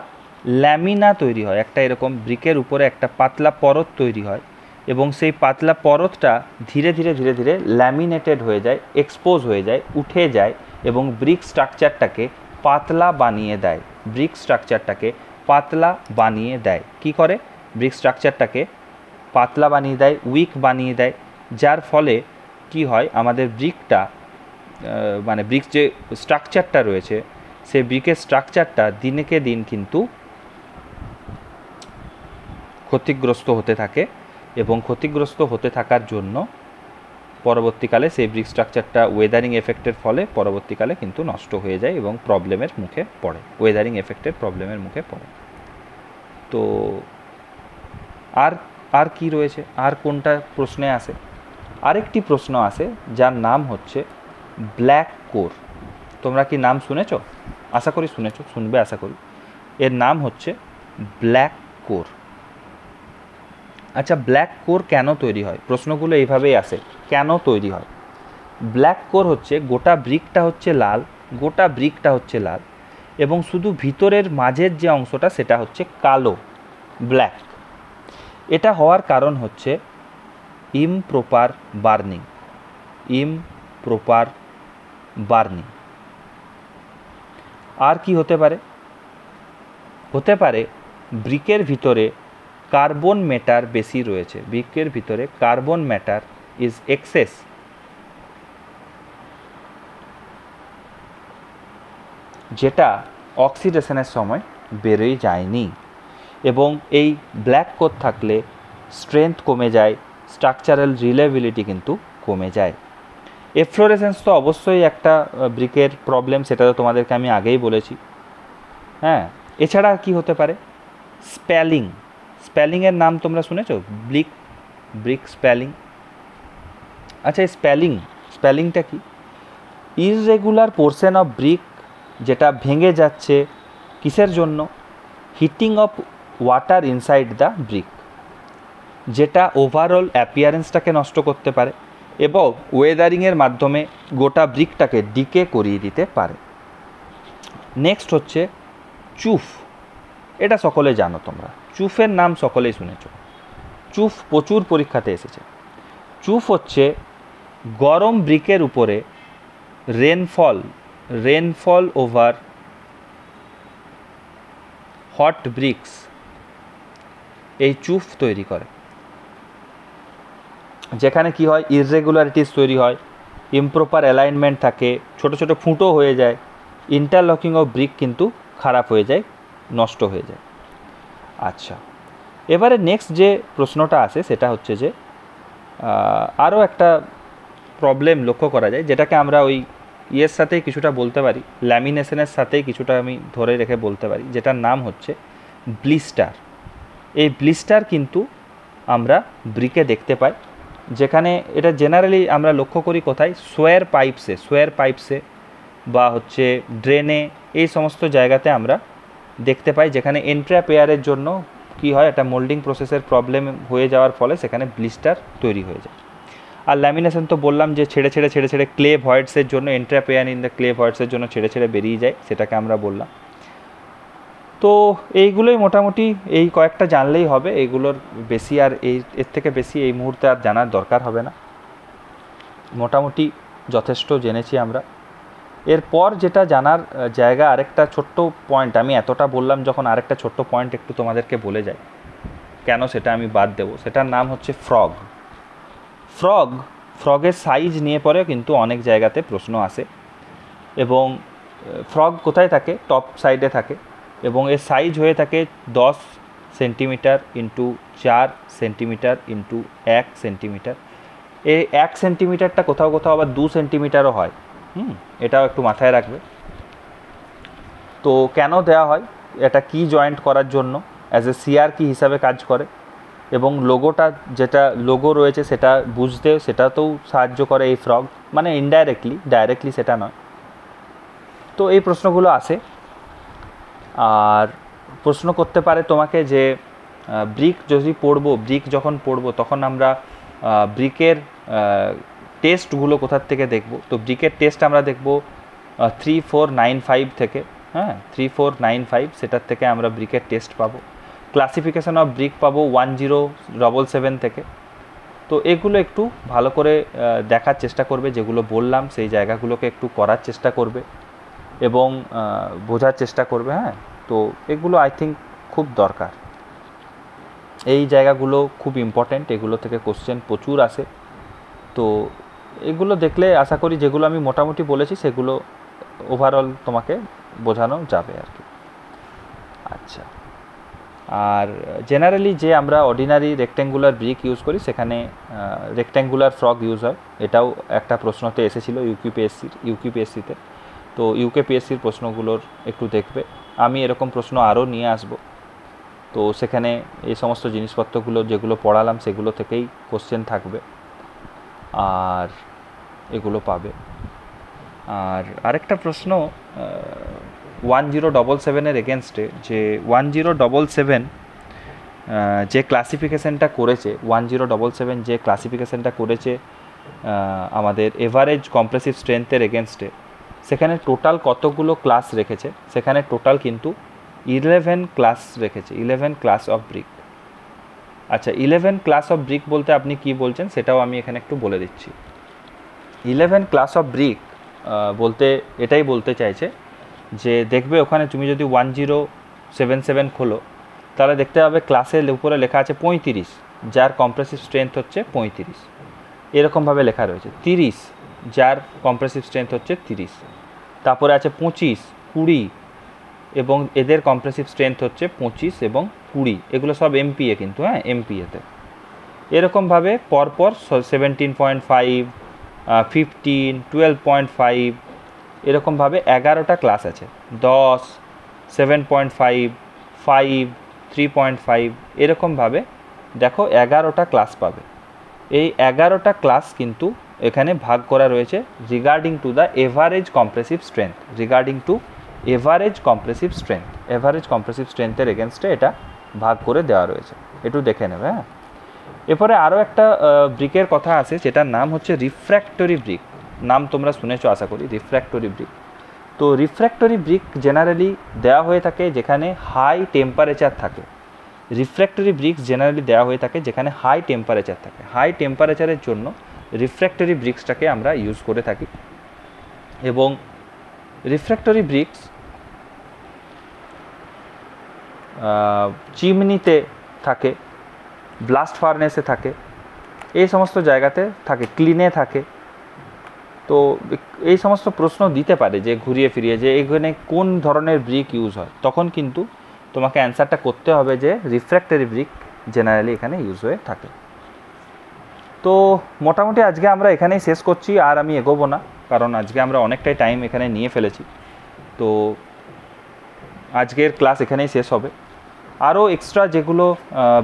ল্যামিনা তৈরি হয়, একটা এরকম ব্রিকের উপরে একটা পাতলা পরত তৈরি হয়, এবং সেই পাতলা পরতটা ধীরে ধীরে ধীরে ধীরে ল্যামিনেটেড হয়ে যায়, এক্সপোজ হয়ে যায়, উঠে যায়, এবং ব্রিক স্ট্রাকচারটাকে পাতলা বানিয়ে দেয়। ব্রিক স্ট্রাকচারটাকে পাতলা বানিয়ে দেয়। কি করে? ব্রিক স্ট্রাকচারটাকে পাতলা বানিয়ে দেয়, উইক বানিয়ে দেয়, যার ফলে কি হয়, আমাদের ব্রিকটা মানে ব্রিক যে স্ট্রাকচারটা রয়েছে, সেই ব্রিকের স্ট্রাকচারটা দিনকে দিন কিন্তু ক্ষতিগ্রস্ত হতে থাকে, এবং ক্ষতিগ্রস্ত হতে থাকার জন্য পরবর্তীকালে সেই ব্রিক স্ট্রাকচারটা ওয়েদারিং এফেক্টের ফলে পরবর্তীকালে কিন্তু নষ্ট হয়ে যায় এবং প্রবলেমের মুখে পড়ে, ওয়েদারিং এফেক্টের প্রবলেমের মুখে পড়ে। তো আর কি রয়েছে, আর কোনটা প্রশ্নে আসে? আরেকটি প্রশ্ন আসে যার নাম হচ্ছে ব্ল্যাক কোর। তোমরা কি নাম শুনেছো? আশা করি শুনেছো, শুনবে আশা করি। এর নাম হচ্ছে ব্ল্যাক কোর। আচ্ছা, ব্ল্যাক কোর কেন তৈরি হয়? প্রশ্নগুলো এইভাবেই আসে, কেন তৈরি হয়? ব্ল্যাক কোর হচ্ছে গোটা ব্রিকটা হচ্ছে লাল, গোটা ব্রিকটা হচ্ছে লাল, এবং শুধু ভিতরের মাঝের যে অংশটা সেটা হচ্ছে কালো, ব্ল্যাক। এটা হওয়ার কারণ হচ্ছে ইমপ্রপার বার্নিং, ইমপ্রপার বার্নিং। আর কি হতে পারে? হতে পারে ব্রিকের ভিতরে কার্বন ম্যাটার বেশি রয়েছে, ব্রিকের ভিতরে কার্বন ম্যাটার ইজ এক্সেস, যেটা অক্সিডেশনের সময় বেরোয় যায়নি, এবং এই ব্ল্যাক কোর থাকলে স্ট্রেংথ কমে যায়, স্ট্রাকচারাল রিলায়েবিলিটি কিন্তু কমে যায়। এফ্লোরেসেন্স তো অবশ্যই একটা ব্রিকের প্রবলেম, সেটা তো তোমাদেরকে আমি আগেই বলেছি। হ্যাঁ, এছাড়া কি হতে পারে? স্প্যালিং, স্প্যালিংয়ের নাম তোমরা শুনেছো? ব্রিক স্প্যালিং। আচ্ছা, এই স্প্যালিংটা কি? ইররেগুলার পোর্শন অফ ব্রিক যেটা ভেঙে যাচ্ছে, কিসের জন্য? Heating of water inside the brick, যেটা ওভারঅল অ্যাপিয়ারেন্সটাকে নষ্ট করতে পারে এবং ওয়েদারিংয়ের মাধ্যমে গোটা ব্রিকটাকে ডিকে করিয়ে দিতে পারে। নেক্সট হচ্ছে চুফ। এটা সকলে জানো তোমরা, চুফের নাম সকলেই শুনেছ। চুফ প্রচুর পরীক্ষাতে এসেছে। চুফ হচ্ছে গরম ব্রিকের উপরে রেনফল ওভার হট ব্রিক্স, এই চুফ তৈরি করে। যেখানে কি হয়, ইররেগুলারিটিস তৈরি হয়, ইমপ্রপার অ্যালাইনমেন্ট থাকে, ছোট ছোট ফুটো হয়ে যায়, ইন্টারলকিং অফ ব্রিক কিন্তু খারাপ হয়ে যায়, নষ্ট হয়ে যায়। আচ্ছা, এবারে নেক্সট যে প্রশ্নটা আসে সেটা হচ্ছে যে আরও একটা প্রবলেম লক্ষ্য করা যায়, যেটাকে আমরা ওই ইয়ের সাথেই কিছুটা বলতে পারি, ল্যামিনেশনের সাথেই কিছুটা আমি ধরে রেখে বলতে পারি, যেটার নাম হচ্ছে ব্লিস্টার। এই ব্লিস্টার কিন্তু আমরা ব্রিকে দেখতে পাই, যেখানে এটা জেনারেলি আমরা লক্ষ্য করি কোথায়, সোয়ার পাইপসে বা হচ্ছে ড্রেনে, এই সমস্ত জায়গাতে আমরা দেখতে পাই, যেখানে এন্ট্রাপেয়ারের জন্য কি হয়, একটা মোল্ডিং প্রসেসের প্রবলেম হয়ে যাওয়ার ফলে সেখানে ব্লিস্টার তৈরি হয়ে যায়। আর ল্যামিনেশন তো বললাম যে ছেড়ে ছেড়ে ক্লে ভয়েডসের জন্য, এন্ট্রাপেয়ার ইন দ্য ক্লে ভয়েডসের জন্য ছেড়ে বেরিয়ে যায়, সেটাকে আমরা বললাম। তো এইগুলোই মোটামুটি, এই কয়েকটা জানলেই হবে, এইগুলোর বেশি আর এর থেকে বেশি এই মুহূর্তে আর জানার দরকার হবে না, মোটামুটি যথেষ্ট জেনেছি আমরা। এরপর যেটা জানার জায়গা, আরেকটা ছোট্ট পয়েন্ট, আমি এতটা বললাম যখন, আরেকটা ছোট্ট পয়েন্ট একটু তোমাদেরকে বলে যাই, কেন সেটা আমি বাদ দেবো। সেটার নাম হচ্ছে ফ্রগের সাইজ নিয়ে পরেও কিন্তু অনেক জায়গাতে প্রশ্ন আসে, এবং ফ্রগ কোথায় থাকে, টপ সাইডে থাকে, এবং এর সাইজ হয়ে থাকে 10 centimetre into 4 centimetre into 1 centimetre. এই 1 সেন্টিমিটারটা কোথাও আবার 2 সেন্টিমিটারও হয়, এটাও একটু মাথায় রাখবে। তো কেন দেওয়া হয়, এটা কি জয়েন্ট করার জন্য, অ্যাজ এ সিআর কি হিসাবে কাজ করে, এবং লোগোটা যেটা লোগো রয়েছে সেটা বুঝতে, সেটাতেও সাহায্য করে এই ফ্রগ, মানে ইনডাইরেক্টলি, ডাইরেক্টলি সেটা নয়। তো এই প্রশ্নগুলো আসে। আর প্রশ্ন করতে পারে তোমাকে যে ব্রিক যখন পড়বো তখন আমরা ব্রিকের টেস্টগুলো কোথার থেকে দেখব। তো ব্রিকের টেস্ট আমরা দেখব 3495 থেকে, 3495, সেটার থেকে আমরা ব্রিকের টেস্ট পাবো। ক্লাসিফিকেশন অফ ব্রিক পাবো 1077 থেকে। তো এগুলো একটু ভালো করে দেখার চেষ্টা করবে, যেগুলো বললাম সেই জায়গাগুলোকে একটু করার চেষ্টা করবে এবং বোঝার চেষ্টা করবে। তো এগুলো আই থিঙ্ক খুব দরকার, এই জায়গাগুলো খুব ইম্পর্ট্যান্ট, এগুলো থেকে কোশ্চেন প্রচুর আসে। তো এগুলো দেখলে আশা করি যেগুলো আমি মোটামুটি বলেছি সেগুলো ওভারঅল তোমাকে বোঝানো যাবে আর কি। আচ্ছা, আর জেনারেলি যে আমরা অর্ডিনারি রেক্ট্যাঙ্গুলার ব্রিক ইউজ করি, সেখানে রেক্ট্যাঙ্গুলার ফ্রগ ইউজ হয়, এটাও একটা প্রশ্নতে এসেছিলো ইউকিপিএসসিতে। তো ইউকেপিএসসির প্রশ্নগুলোর একটু দেখবে, আমি এরকম প্রশ্ন আরও নিয়ে আসব। তো সেখানে এই সমস্ত জিনিসপত্রগুলো যেগুলো পড়ালাম সেগুলো থেকেই কোশ্চেন থাকবে, আর এগুলো পাবে। আর আরেকটা প্রশ্ন 1077-এর এগেনস্টে, যে 1077 যে ক্লাসিফিকেশানটা করেছে, 1077 যে ক্লাসিফিকেশানটা করেছে আমাদের এভারেজ কম্প্রেসিভ স্ট্রেংথের এগেনস্টে, সেখানে টোটাল কতগুলো ক্লাস রেখেছে, সেখানে টোটাল কিন্তু 11 ক্লাস রেখেছে, 11 ক্লাস অফ ব্রিক। আচ্ছা, 11 ক্লাস অফ ব্রিক বলতে আপনি কি বলছেন সেটাও আমি এখানে একটু বলে দিচ্ছি। 11 ক্লাস অফ ব্রিক বলতে এটাই বলতে চাইছে যে দেখবে ওখানে তুমি যদি 1077 খোলো, তাহলে দেখতে হবে ক্লাসের উপরে লেখা আছে 35, যার কম্প্রেসিভ স্ট্রেংথ হচ্ছে 35, এরকমভাবে লেখা রয়েছে। 30, যার কম্প্রেসিভ স্ট্রেংথ হচ্ছে 30, তারপরে আছে 25, 20, এবং এদের কম্প্রেসিভ স্ট্রেংথ হচ্ছে 25 এবং 20, এগুলো সব এমপিএ কিন্তু, এমপিএতে। এরকমভাবে পরপর 17.5, 15, 12.5, এরকমভাবে 11টা ক্লাস আছে। 10, 7.5, 5, 3.5, এরকমভাবে দেখো 11টা ক্লাস পাবে। এই 11টা ক্লাস কিন্তু এখানে ভাগ করা রয়েছে regarding to the average compressive strength, average compressive স্ট্রেংথের এগেনস্টে এটা ভাগ করে দেওয়া রয়েছে, একটু দেখে নেবে। হ্যাঁ, এরপরে আরও একটা ব্রিকের কথা আছে, যেটার নাম হচ্ছে রিফ্র্যাক্টরি ব্রিক। নাম তোমরা শুনেছো আশা করি, রিফ্র্যাক্টরি ব্রিক। তো রিফ্র্যাক্টরি ব্রিক জেনারেলি দেওয়া হয়ে থাকে যেখানে হাই টেম্পারেচার থাকে। রিফ্র্যাক্টরি ব্রিক্স জেনারেলি দেওয়া হয়ে থাকে যেখানে হাই টেম্পারেচার থাকে। হাই টেম্পারেচারের জন্য রিফ্র্যাক্টরি ব্রিক্সটাকে আমরা ইউজ করে থাকি। এবং রিফ্র্যাক্টরি ব্রিক্স চিমনিতে থাকে, ব্লাস্ট ফার্নেসে থাকে, এই সমস্ত জায়গাতে থাকে, ক্লিনে থাকে। তো এই সমস্ত প্রশ্ন দিতে পারে যে ঘুরিয়ে ফিরিয়ে যে এখানে কোন ধরনের ব্রিক ইউজ হয়, তখন কিন্তু তোমাকে অ্যান্সারটা করতে হবে যে রিফ্র্যাক্টরি ব্রিক জেনারেলি এখানে ইউজ হয়ে থাকে। তো মোটামুটি আজকে আমরা এখানেই শেষ করছি, আর আমি এগোবো না, কারণ আজকে আমরা অনেকটাই টাইম এখানে নিয়ে ফেলেছি। তো আজকের ক্লাস এখানেই শেষ হবে। আরও এক্সট্রা যেগুলো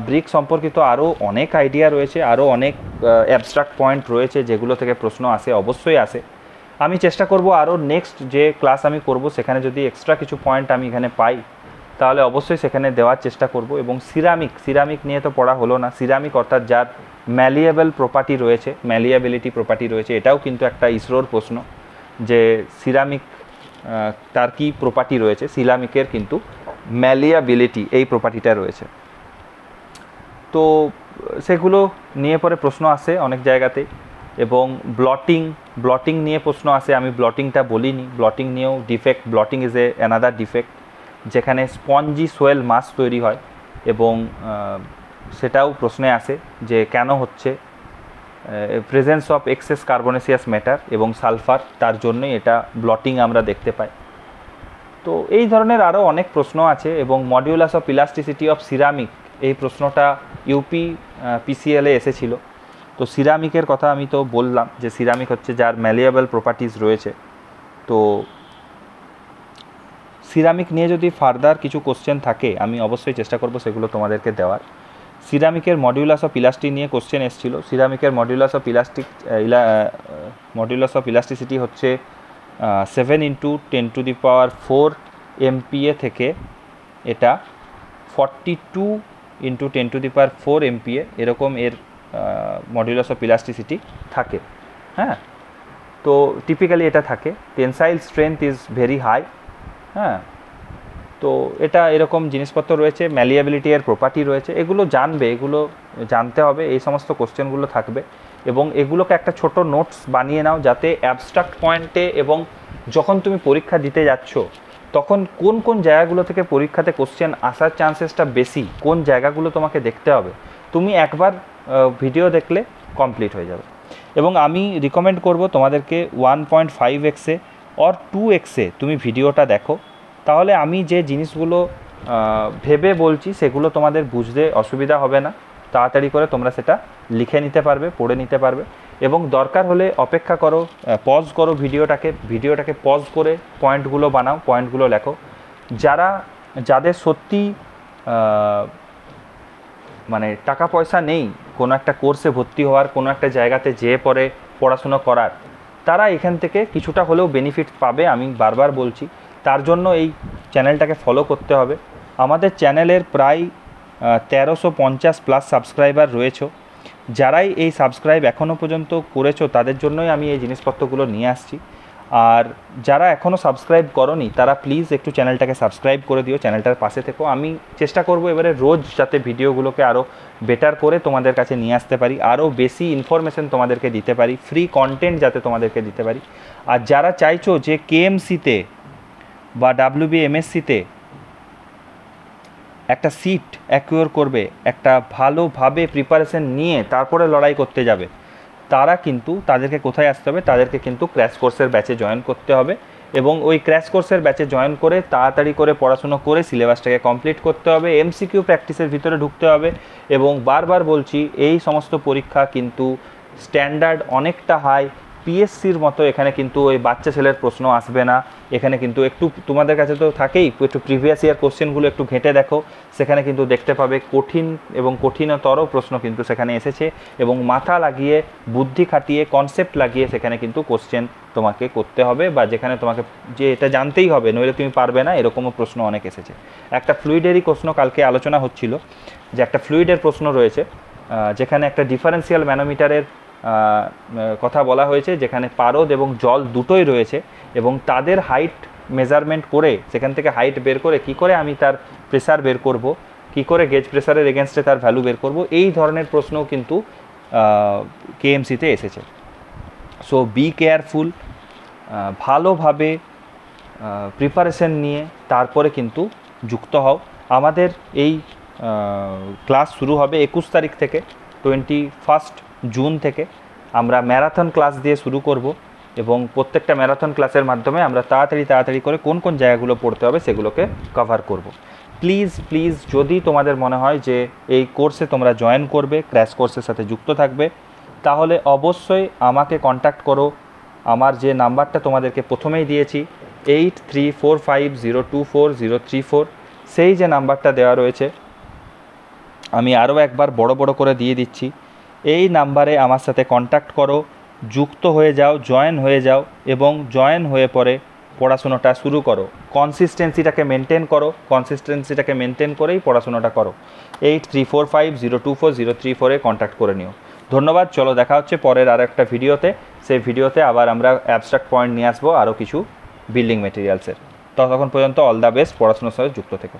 ব্রিক সম্পর্কিত আরও অনেক আইডিয়া রয়েছে, আরও অনেক অ্যাবস্ট্রাক্ট পয়েন্ট রয়েছে যেগুলো থেকে প্রশ্ন আসে, অবশ্যই আসে। আমি চেষ্টা করব আরও নেক্সট যে ক্লাস আমি করব সেখানে যদি এক্সট্রা কিছু পয়েন্ট আমি এখানে পাই তাহলে অবশ্যই সেখানে দেওয়ার চেষ্টা করব। এবং সিরামিক নিয়ে তো পড়া হলো না। সিরামিক অর্থাৎ যার ম্যালিয়েবল প্রপার্টি রয়েছে, ম্যালিয়াবিলিটি প্রপার্টি রয়েছে, এটাও কিন্তু একটা ইসরোর প্রশ্ন যে সিরামিক তার কি প্রপার্টি রয়েছে। সিরামিকের কিন্তু ম্যালিয়াবিলিটি এই প্রপার্টিটা রয়েছে। তো সেগুলো নিয়ে পরে প্রশ্ন আসে অনেক জায়গাতে। এবং ব্লটিং নিয়ে প্রশ্ন আসে, আমি ব্লটিংটা বলিনি, ব্লটিং নিয়েও defect, blotting is another defect যেখানে স্পঞ্জি সোয়েল মাস তৈরি হয়, এবং সেটাও প্রশ্নে আসে যে কেন হচ্ছে, presence of excess carbonaceous matter এবং সালফার, তার জন্যই এটা ব্লটিং আমরা দেখতে পাই। তো এই ধরনের আরও অনেক প্রশ্ন আছে। এবং modulus of elasticity of ceramic, এই প্রশ্নটা ইউপি পিসিএলে এসেছিল। তো সিরামিকের কথা আমি তো বললাম যে সিরামিক হচ্ছে যার ম্যালিয়েবল প্রপার্টিজ রয়েছে। তো সিরামিক নিয়ে যদি ফার্দার কিছু কোশ্চেন থাকে আমি অবশ্যই চেষ্টা করব সেগুলো তোমাদেরকে দেওয়ার। সিরামিকের মডিউলাস অফ ইলাস্টিক নিয়ে কোশ্চেন এসেছিল। সিরামিকের মডিউলাস অফ ইলাস্টিসিটি হচ্ছে 7 × 10⁴ MPa থেকে এটা 42 × 10⁴ MPa এরকম এর মডিউলাস অফ ইলাস্টিসিটি থাকে। হ্যাঁ, তো টিপিক্যালি এটা থাকে। Tensile strength is very high. হ্যাঁ, তো এটা এরকম জিনিসপত্র রয়েছে, ম্যালিয়াবিলিটি এর প্রপার্টি রয়েছে, এগুলো জানতে হবে। এই সমস্ত কোশ্চেনগুলো থাকবে এবং এগুলোকে একটা ছোট নোটস বানিয়ে নাও যাতে অ্যাবস্ট্রাক্ট পয়েন্টে এবং যখন তুমি পরীক্ষা দিতে যাচ্ছ তখন কোন কোন জায়গাগুলো থেকে পরীক্ষাতে কোশ্চেন আসার চান্সেসটা বেশি, কোন জায়গাগুলো তোমাকে দেখতে হবে, তুমি একবার ভিডিও দেখলে কমপ্লিট হয়ে যাবে। এবং আমি রিকমেন্ড করব তোমাদেরকে 1.5x অর 2x তুমি ভিডিওটা দেখো, তাহলে আমি যে জিনিসগুলো ভেবে বলছি সেগুলো তোমাদের বুঝতে অসুবিধা হবে না, তাড়াতাড়ি করে তোমরা সেটা লিখে নিতে পারবে, পড়ে নিতে পারবে। এবং দরকার হলে অপেক্ষা করো, পজ করো ভিডিওটাকে পজ করে পয়েন্টগুলো বানাও, পয়েন্টগুলো লেখো। যাদের সত্যি মানে টাকা পয়সা নেই কোনো একটা কোর্সে ভর্তি হওয়ার, কোনো একটা জায়গাতে যেয়ে পরে পড়াশুনো করার, তারা এখান থেকে কিছুটা হলেও বেনিফিট পাবে, আমি বারবার বলছি। তার জন্য এই চ্যানেলটাকে ফলো করতে হবে। আমাদের চ্যানেলের প্রায় 1350+ সাবস্ক্রাইবার রয়েছে। যারাই এই সাবস্ক্রাইব এখনও পর্যন্ত করেছো তাদের জন্যই আমি এই জিনিসপত্রগুলো নিয়ে আসছি। আর যারা এখনও সাবস্ক্রাইব করোনি তারা প্লিজ একটু চ্যানেলটাকে সাবস্ক্রাইব করে দিও, চ্যানেলটার পাশে থেকো। আমি চেষ্টা করব এবারে রোজ যাতে ভিডিওগুলোকে আরও বেটার করে তোমাদের কাছে নিয়ে আসতে পারি, আরও বেশি ইনফরমেশন তোমাদেরকে দিতে পারি, ফ্রি কন্টেন্ট যাতে তোমাদেরকে দিতে পারি। আর যারা চাইছো যে KMC-তে বা WBMSC-তে একটা সিট অ্যাকুয়ার করবে, একটা ভালোভাবে প্রিপারেশন নিয়ে তারপরে লড়াই করতে যাবে, তারা কিন্তু তাদেরকে কোথায় আসতে হবে, তাদেরকে কিন্তু ক্র্যাশ কোর্সের ব্যাচে জয়েন করতে হবে। এবং ওই ক্র্যাশ কোর্সের ব্যাচে জয়েন করে তাড়াতাড়ি করে পড়াশুনো করে সিলেবাসটাকে কমপ্লিট করতে হবে, MCQ প্র্যাকটিসের ভিতরে ঢুকতে হবে। এবং বারবার বলছি এই সমস্ত পরীক্ষা কিন্তু স্ট্যান্ডার্ড অনেকটা হাই, পিএসসির মতো এখানে কিন্তু ওই বাচ্চা ছেলের প্রশ্ন আসবে না। এখানে কিন্তু একটু তোমাদের কাছে তো থাকেই, একটু প্রিভিয়াস ইয়ার কোশ্চেনগুলো একটু ঘেঁটে দেখো, সেখানে কিন্তু দেখতে পাবে কঠিন এবং কঠিনতর প্রশ্ন কিন্তু সেখানে এসেছে, এবং মাথা লাগিয়ে বুদ্ধি খাটিয়ে কনসেপ্ট লাগিয়ে সেখানে কিন্তু কোশ্চেন তোমাকে করতে হবে, বা যেখানে তোমাকে যে এটা জানতেই হবে নইলে তুমি পারবে না, এরকমও প্রশ্ন অনেক এসেছে। একটা ফ্লুইডেরই প্রশ্ন কালকে আলোচনা হচ্ছিল, যে একটা ফ্লুইডের প্রশ্ন রয়েছে যেখানে একটা ডিফারেন্সিয়াল ম্যানোমিটারের কথা বলা হয়েছে, যেখানে পারদ এবং জল দুটোই রয়েছে, এবং তাদের হাইট মেজারমেন্ট করে সেখান থেকে হাইট বের করে কি করে আমি তার প্রেসার বের করব, কি করে গেজ প্রেসারের এগেনস্টে তার ভ্যালু বের করব, এই ধরনের প্রশ্নও কিন্তু কেএমসিতে এসেছে। সো বি কেয়ারফুল, ভালোভাবে প্রিপারেশন নিয়ে তারপরে কিন্তু যুক্ত হও। আমাদের এই ক্লাস শুরু হবে 21 তারিখ থেকে, 21 জুন থেকে আমরা ম্যারাথন ক্লাস দিয়ে শুরু করব, এবং প্রত্যেকটা ম্যারাথন ক্লাসের মাধ্যমে আমরা তাড়াতাড়ি করে কোন কোন জায়গাগুলো পড়তে হবে সেগুলোকে কভার করব। প্লিজ যদি তোমাদের মনে হয় যে এই কোর্সে তোমরা জয়েন করবে, ক্র্যাশ কোর্সের সাথে যুক্ত থাকবে, তাহলে অবশ্যই আমাকে কন্ট্যাক্ট করো। আমার যে নাম্বারটা তোমাদেরকে প্রথমেই দিয়েছি 8345024034, সেই যে নাম্বারটা দেওয়া রয়েছে আমি আরও একবার বড় করে দিয়ে দিচ্ছি। এই নাম্বারে আমার সাথে কন্ট্যাক্ট করো, যুক্ত হয়ে যাও, জয়েন হয়ে যাও, এবং জয়েন হয়ে পরে পড়াশোনাটা শুরু করো। কনসিস্টেন্সিটাকে মেনটেন করেই পড়াশোনাটা করো। 8345024034 কন্ট্যাক্ট করে নিও। ধন্যবাদ। চলো দেখা হচ্ছে পরের আর একটা ভিডিওতে। সেই ভিডিওতে আবার আমরা অ্যাবস্ট্রাক্ট পয়েন্ট নিয়ে আসবো, আরও কিছু বিল্ডিং মেটেরিয়ালসের। ততক্ষণ পর্যন্ত অল দ্য বেস্ট, পড়াশোনার সাথে যুক্ত থেকো।